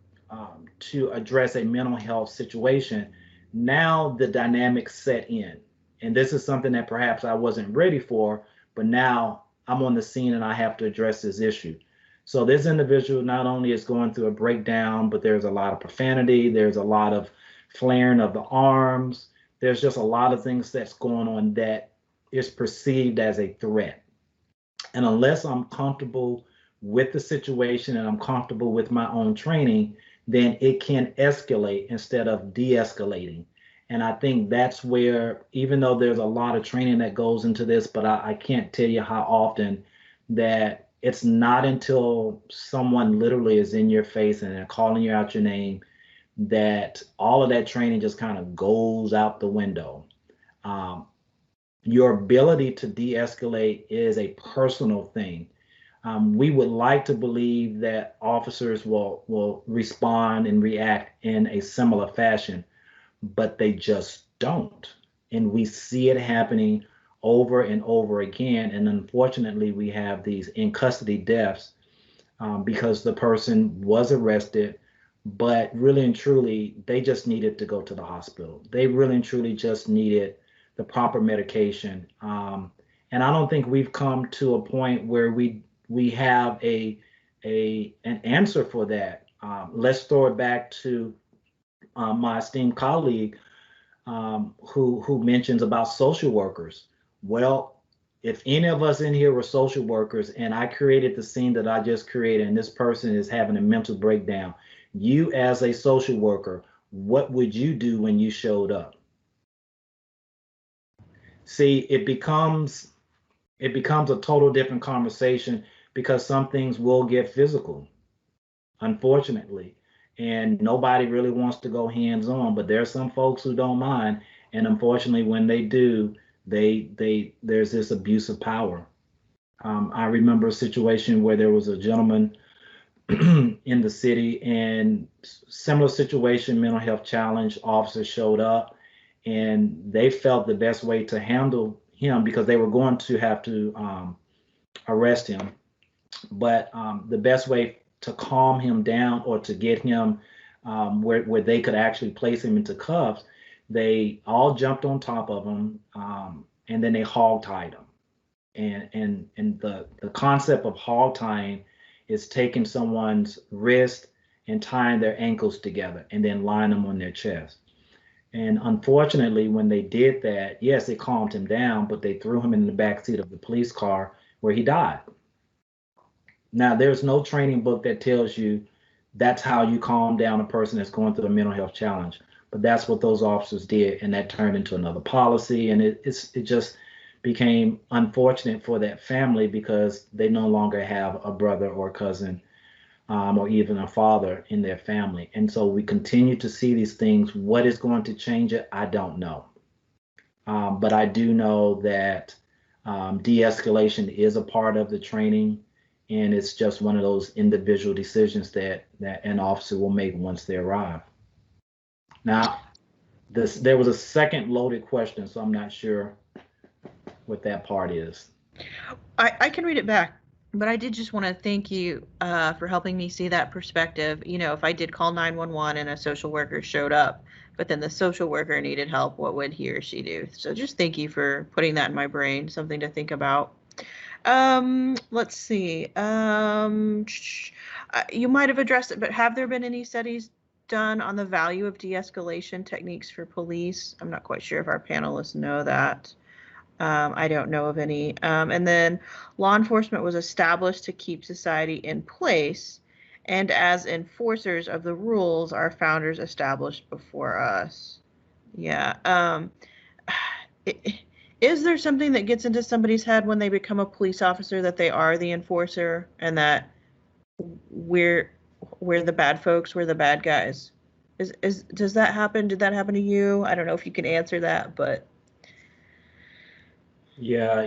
to address a mental health situation, now the dynamics set in, and this is something that perhaps I wasn't ready for, but now I'm on the scene and I have to address this issue. So this individual not only is going through a breakdown, but there's a lot of profanity, there's a lot of flaring of the arms, there's just a lot of things that's going on that is perceived as a threat. And unless I'm comfortable with the situation and I'm comfortable with my own training, then it can escalate instead of de-escalating. And I think that's where, even though there's a lot of training that goes into this, but I can't tell you how often that it's not until someone literally is in your face and they're calling you out your name that all of that training just kind of goes out the window. Your ability to de-escalate is a personal thing. We would like to believe that officers will respond and react in a similar fashion, but they just don't. And we see it happening over and over again. And unfortunately, we have these in custody deaths because the person was arrested, but really and truly, they just needed to go to the hospital. They really and truly just needed the proper medication. And I don't think we've come to a point where we have an answer for that. Let's throw it back to my esteemed colleague who mentions about social workers. Well, if any of us in here were social workers and I created the scene that I just created and this person is having a mental breakdown, you as a social worker, what would you do when you showed up? See, it becomes a total different conversation because some things will get physical, unfortunately. And nobody really wants to go hands-on, but there are some folks who don't mind. And unfortunately, when they do, there's this abuse of power. I remember a situation where there was a gentleman in the city, and similar situation, mental health challenge, officers showed up, and they felt the best way to handle him, because they were going to have to arrest him, but the best way to calm him down or to get him where they could actually place him into cuffs, they all jumped on top of him, and then they hog tied him. And the concept of hog tying is taking someone's wrist and tying their ankles together and then lying them on their chest. And unfortunately, when they did that, yes, it calmed him down, but they threw him in the backseat of the police car where he died. Now, there's no training book that tells you that's how you calm down a person that's going through a mental health challenge. But that's what those officers did, and that turned into another policy. And it just became unfortunate for that family because they no longer have a brother or cousin or even a father in their family. And so we continue to see these things. What is going to change it? I don't know. But I do know that de-escalation is a part of the training, and it's just one of those individual decisions that an officer will make once they arrive. Now, there was a second loaded question, so I'm not sure what that part is. I can read it back, but I did just want to thank you for helping me see that perspective. You know, if I did call 911 and a social worker showed up, but then the social worker needed help, what would he or she do? So just thank you for putting that in my brain, something to think about. Let's see. You might have addressed it, but have there been any studies done on the value of de-escalation techniques for police? I'm not quite sure if our panelists know that. I don't know of any. And then law enforcement was established to keep society in place, and as enforcers of the rules our founders established before us. Yeah. Is there something that gets into somebody's head when they become a police officer that they are the enforcer and that we're the bad folks, we're the bad guys? Does that happen? Did that happen to you? I don't know if you can answer that, but yeah,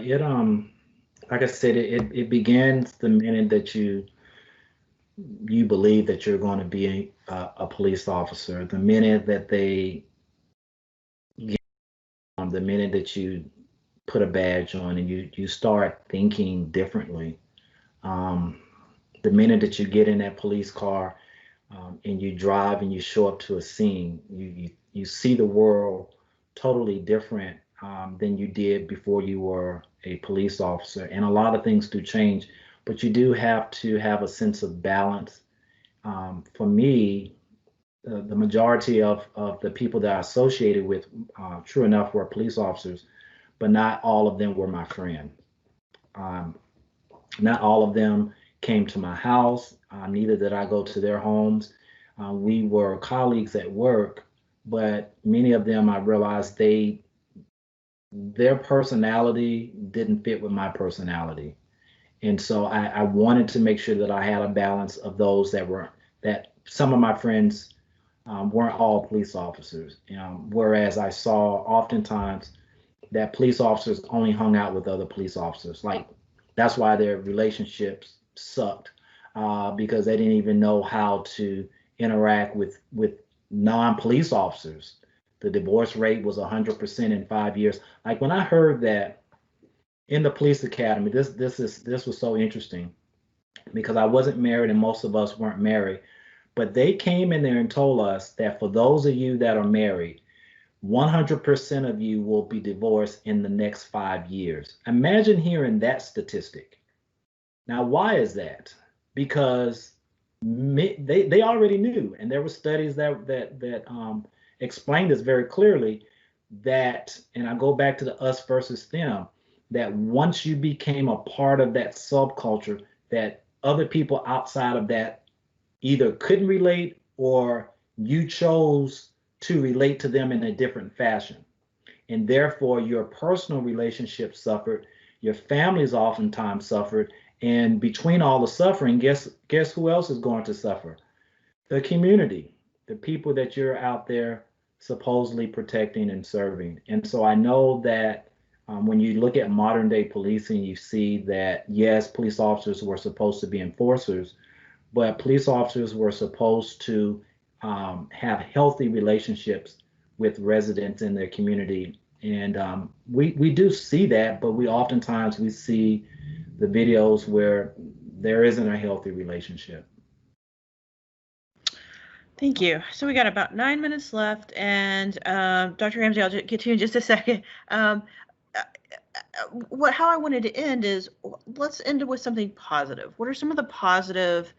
like I said, it begins the minute that you believe that you're going to be a police officer. The minute that the minute that you put a badge on and you start thinking differently. The minute that you get in that police car and you drive and you show up to a scene, you see the world totally different than you did before you were a police officer. And a lot of things do change, but you do have to have a sense of balance. For me, the majority of the people that I associated with, true enough, were police officers, but not all of them were my friend. Not all of them came to my house. Neither did I go to their homes. We were colleagues at work, but many of them, I realized their personality didn't fit with my personality. And so I wanted to make sure that I had a balance of those that some of my friends weren't all police officers. Whereas I saw oftentimes that police officers only hung out with other police officers. Like, that's why their relationships sucked, because they didn't even know how to interact with non-police officers. The divorce rate was 100% in 5 years. Like, when I heard that in the police academy, this was so interesting, because I wasn't married and most of us weren't married, but they came in there and told us that for those of you that are married, 100% of you will be divorced in the next 5 years. Imagine hearing that statistic. Now, why is that? Because they already knew, and there were studies that explained this very clearly, that, and I go back to the us versus them, that once you became a part of that subculture, that other people outside of that either couldn't relate or you chose to relate to them in a different fashion. And therefore, your personal relationships suffered, your families oftentimes suffered, and between all the suffering, guess who else is going to suffer? The community, the people that you're out there supposedly protecting and serving. And so I know that when you look at modern day policing, you see that, yes, police officers were supposed to be enforcers, but police officers were supposed to have healthy relationships with residents in their community. And we do see that, but oftentimes we see the videos where there isn't a healthy relationship. Thank you. So we got about 9 minutes left, and Dr. Ramsey, I'll get to you in just a second. how I wanted to end is, let's end it with something positive. What are some of the positive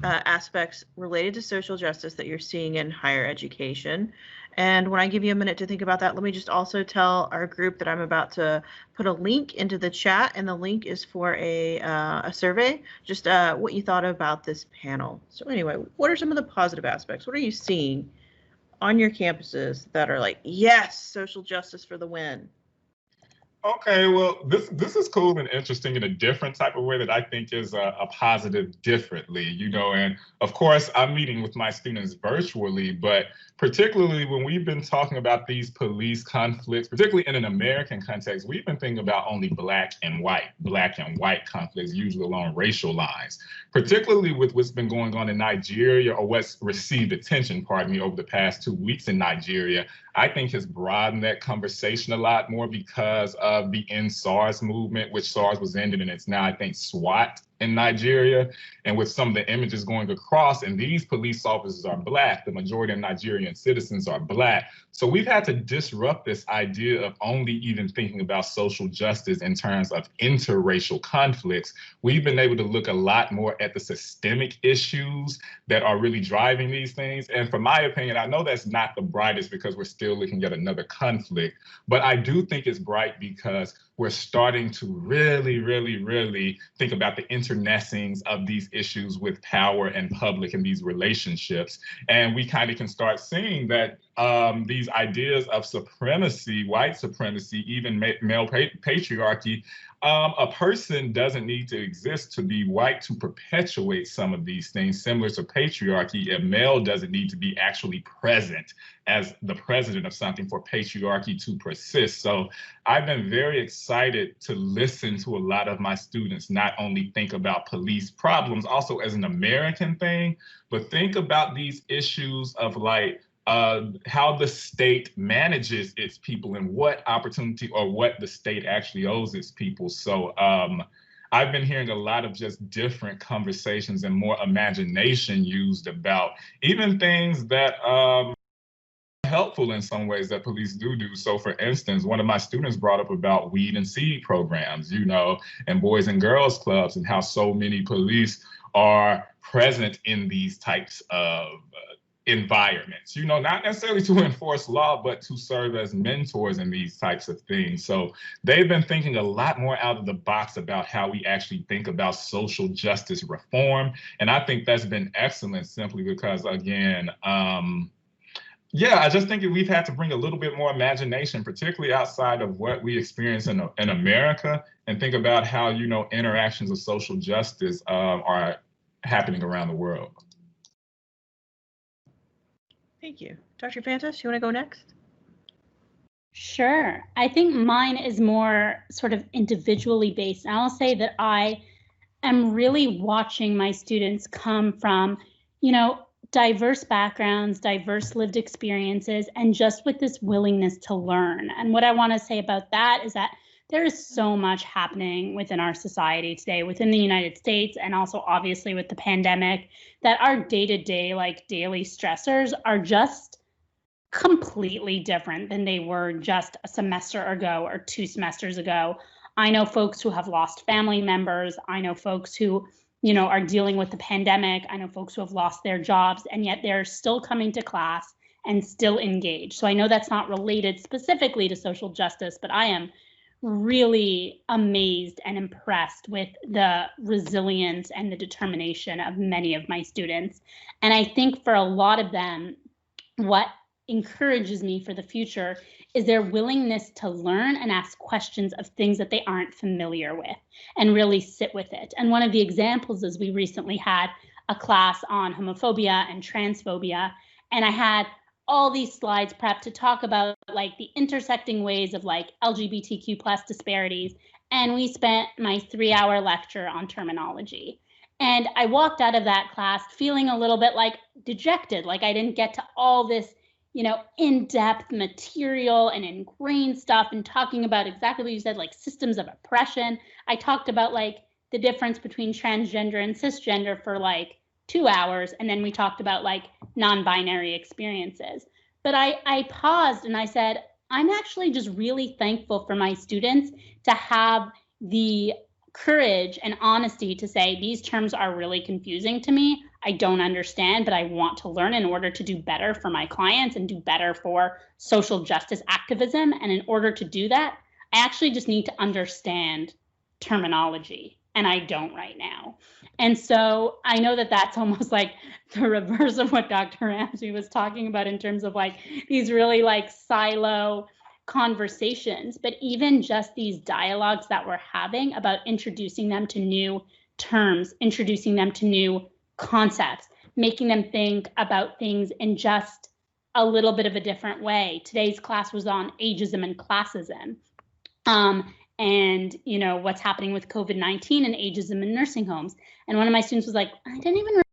aspects related to social justice that you're seeing in higher education? And when I give you a minute to think about that, let me just also tell our group that I'm about to put a link into the chat, and the link is for a survey, just what you thought about this panel. So anyway, what are some of the positive aspects? What are you seeing on your campuses that are like, yes, social justice for the win? Okay, well, this is cool and interesting in a different type of way that I think is a positive differently, and of course, I'm meeting with my students virtually, but particularly when we've been talking about these police conflicts, particularly in an American context, we've been thinking about only black and white conflicts, usually along racial lines, particularly with what's been going on in Nigeria, or what's received attention, over the past 2 weeks in Nigeria. I think has broadened that conversation a lot more because of the End SARS movement, which SARS was ended, and it's now, I think, SWAT in Nigeria. And with some of the images going across, and these police officers are black, the majority of Nigerian citizens are black. So we've had to disrupt this idea of only even thinking about social justice in terms of interracial conflicts. We've been able to look a lot more at the systemic issues that are really driving these things. And from my opinion, I know that's not the brightest because we're still looking at another conflict, but I do think it's bright because we're starting to really, really, really think about the internecines of these issues with power and public and these relationships. And we kind of can start seeing that these ideas of supremacy, white supremacy, even male patriarchy, a person doesn't need to exist to be white to perpetuate some of these things. Similar to patriarchy, a male doesn't need to be actually present as the president of something for patriarchy to persist. So I've been very excited to listen to a lot of my students not only think about police problems also as an American thing, but think about these issues of how the state manages its people and what opportunity or what the state actually owes its people. So I've been hearing a lot of just different conversations and more imagination used about even things that helpful in some ways that police do. So for instance, one of my students brought up about weed and seed programs, and boys and girls clubs, and how so many police are present in these types of environments, not necessarily to enforce law, but to serve as mentors in these types of things. So they've been thinking a lot more out of the box about how we actually think about social justice reform. And I think that's been excellent simply because, again, I just think we've had to bring a little bit more imagination, particularly outside of what we experience in America, and think about how, interactions of social justice are happening around the world. Thank you. Dr. Fantas, you want to go next? Sure. I think mine is more sort of individually based. And I'll say that I am really watching my students come from, diverse backgrounds, diverse lived experiences, and just with this willingness to learn. And what I want to say about that is that there is so much happening within our society today, within the United States, and also obviously with the pandemic, that our day-to-day, daily stressors are just completely different than they were just a semester ago or 2 semesters ago. I know folks who have lost family members. I know folks who are dealing with the pandemic. I know folks who have lost their jobs, and yet they're still coming to class and still engaged. So I know that's not related specifically to social justice, but I am really amazed and impressed with the resilience and the determination of many of my students. And I think for a lot of them, what encourages me for the future is their willingness to learn and ask questions of things that they aren't familiar with and really sit with it. And one of the examples is we recently had a class on homophobia and transphobia, and I had all these slides prepped to talk about the intersecting ways of LGBTQ plus disparities. And we spent my 3-hour lecture on terminology. And I walked out of that class feeling a little bit dejected, I didn't get to all this in-depth material and ingrained stuff and talking about exactly what you said, systems of oppression. I talked about the difference between transgender and cisgender for 2 hours. And then we talked about non-binary experiences. But I paused and I said, I'm actually just really thankful for my students to have the courage and honesty to say, these terms are really confusing to me. I don't understand, but I want to learn in order to do better for my clients and do better for social justice activism. And in order to do that, I actually just need to understand terminology, and I don't right now. And so I know that that's almost like the reverse of what Dr. Ramsey was talking about in terms of like these really like silo conversations, but even just these dialogues that we're having about introducing them to new terms, introducing them to new concepts, making them think about things in just a little bit of a different way. Today's class was on ageism and classism. And you know what's happening with COVID-19 and ageism in nursing homes. And one of my students was like, I didn't even remember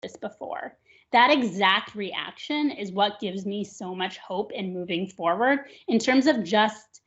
this before. That exact reaction is what gives me so much hope in moving forward in terms of just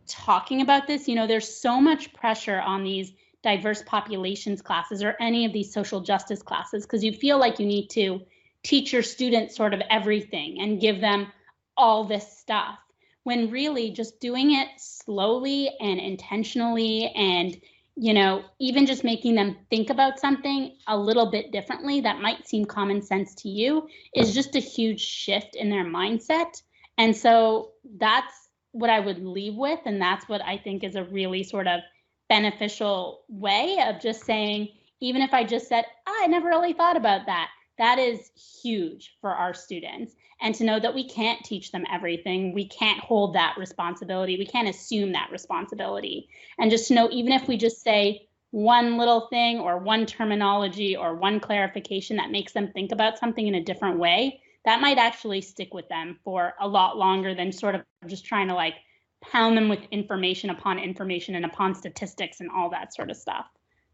talking about this. You know, there's so much pressure on these diverse populations classes or any of these social justice classes because you feel like you need to teach your students sort of everything and give them all this stuff, when really just doing it slowly and intentionally and, you know, even just making them think about something a little bit differently that might seem common sense to you is just a huge shift in their mindset. And so that's what I would leave with. And that's what I think is a really sort of beneficial way of just saying, even if I just said, I never really thought about that, that is huge for our students. And to know that we can't teach them everything, we can't hold that responsibility, we can't assume that responsibility. And just to know, even if we just say one little thing or one terminology or one clarification that makes them think about something in a different way, that might actually stick with them for a lot longer than sort of just trying to like pound them with information and upon statistics and all that sort of stuff.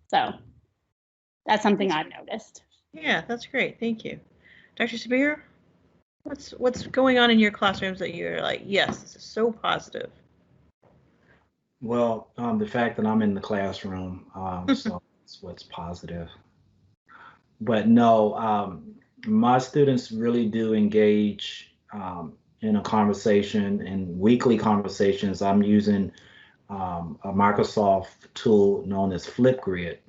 So that's something I've noticed. Yeah, that's great. Thank you. Dr. Sabir, what's going on in your classrooms that you're like, yes, this is so positive? Well, the fact that I'm in the classroom, so that's what's positive. But no, my students really do engage in a conversation and weekly conversations. I'm using a Microsoft tool known as Flipgrid.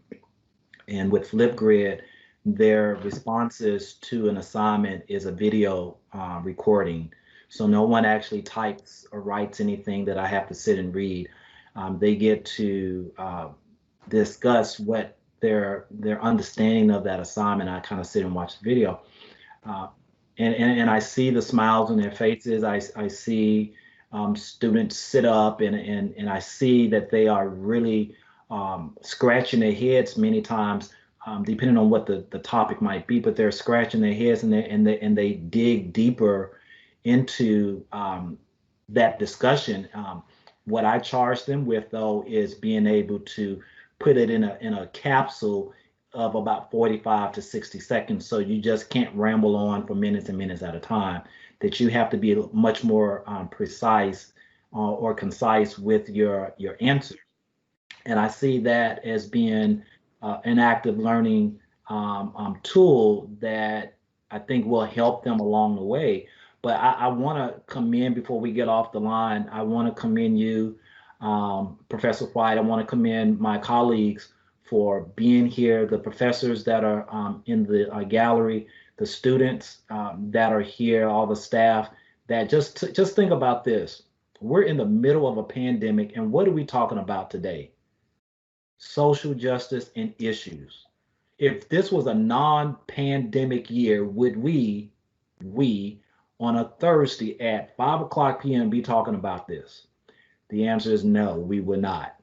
And with Flipgrid, their responses to an assignment is a video recording. So no one actually types or writes anything that I have to sit and read. They get to discuss what their understanding of that assignment. I kind of sit and watch the video. And I see the smiles on their faces. I see students sit up and I see that they are really scratching their heads many times, depending on what the topic might be, but they're scratching their heads and they dig deeper into that discussion. What I charge them with, though, is being able to put it in a capsule of about 45 to 60 seconds. So you just can't ramble on for minutes and minutes at a time, that you have to be much more precise or concise with your answer. And I see that as being an active learning tool that I think will help them along the way. But I want to commend, before we get off the line, I want to commend you, Professor White. I want to commend my colleagues for being here, the professors that are in the gallery, the students that are here, all the staff, that just think about this. We're in the middle of a pandemic, and what are we talking about today? Social justice and issues. If this was a non-pandemic year, would we on a Thursday at 5:00 p.m. be talking about this? The answer is no, we would not.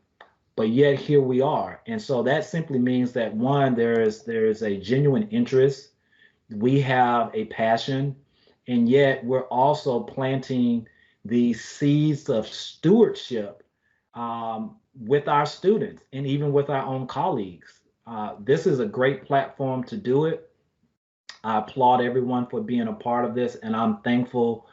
But yet here we are. And so that simply means that, one, there is a genuine interest. We have a passion, and yet we're also planting these seeds of stewardship with our students and even with our own colleagues. This is a great platform to do it. I applaud everyone for being a part of this, and I'm thankful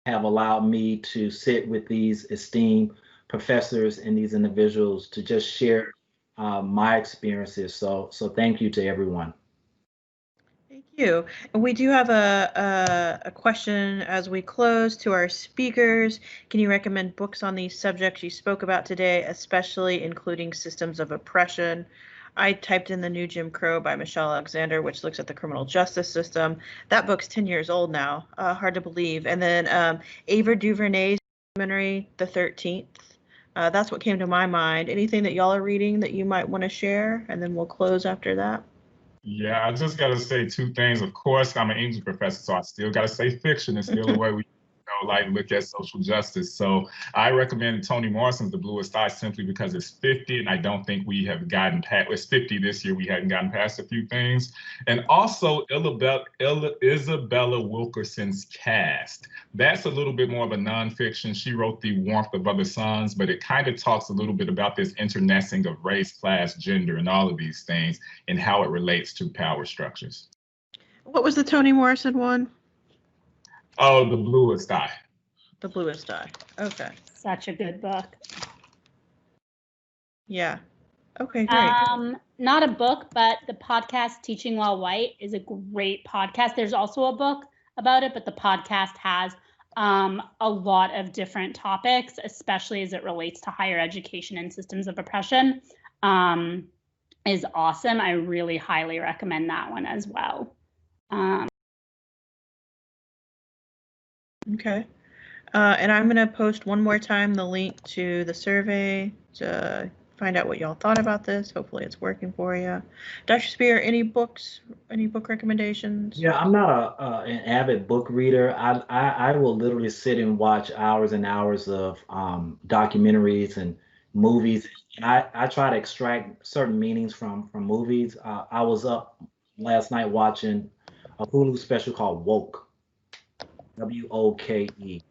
have allowed me to sit with these esteemed professors and these individuals to just share my experiences. So thank you to everyone. Thank you. And we do have a question as we close to our speakers. Can you recommend books on these subjects you spoke about today, especially including systems of oppression? I typed in The New Jim Crow by Michelle Alexander, which looks at the criminal justice system. That book's 10 years old now. Hard to believe. And then Ava DuVernay's documentary, The 13th. That's what came to my mind. Anything that y'all are reading that you might want to share? And then we'll close after that. Yeah, I just got to say two things. Of course, I'm an English professor, so I still got to say fiction is still a way we look at social justice. So I recommend Toni Morrison's The Bluest Eye simply because it's 50, and I don't think we have gotten past, it's 50 this year, we hadn't gotten past a few things. And also Isabella Wilkerson's Cast. That's a little bit more of a nonfiction. She wrote The Warmth of Other Suns, but it kind of talks a little bit about this internecing of race, class, gender, and all of these things and how it relates to power structures. What was the Toni Morrison one? Oh, The Bluest Eye. The Bluest Eye. Okay. Such a good book. Yeah. Okay, great. Not a book, but the podcast Teaching While White is a great podcast. There's also a book about it, but the podcast has a lot of different topics, especially as it relates to higher education and systems of oppression. Is awesome. I really highly recommend that one as well. Okay. And I'm going to post one more time the link to the survey to find out what y'all thought about this. Hopefully it's working for you. Dr. Spear, any books, any book recommendations? Yeah, I'm not an avid book reader. I will literally sit and watch hours and hours of documentaries and movies. And I try to extract certain meanings from movies. I was up last night watching a Hulu special called Woke. WOKE.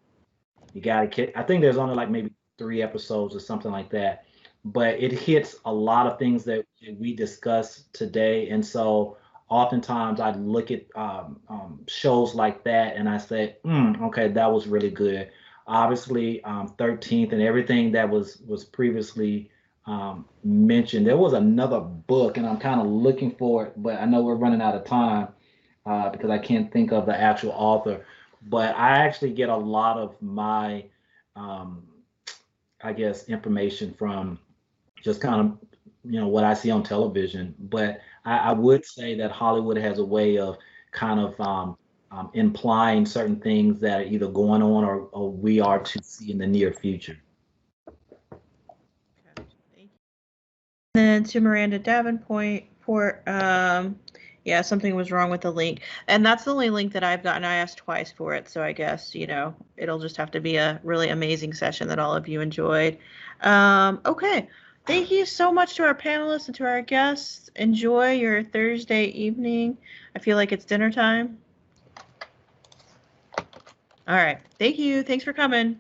You got to, I think there's only like maybe 3 episodes or something like that, but it hits a lot of things that we discussed today. And so oftentimes I look at shows like that and I say, okay, that was really good. Obviously, 13th and everything that was previously mentioned. There was another book and I'm kind of looking for it, but I know we're running out of time because I can't think of the actual author. But I actually get a lot of my, I guess, information from just kind of, what I see on television. But I would say that Hollywood has a way of kind of implying certain things that are either going on or we are to see in the near future. Okay. Thank you. And then to Miranda Davenport, yeah, something was wrong with the link. And that's the only link that I've gotten. I asked twice for it. So I guess, it'll just have to be a really amazing session that all of you enjoyed. Okay. Thank you so much to our panelists and to our guests. Enjoy your Thursday evening. I feel like it's dinner time. All right. Thank you. Thanks for coming.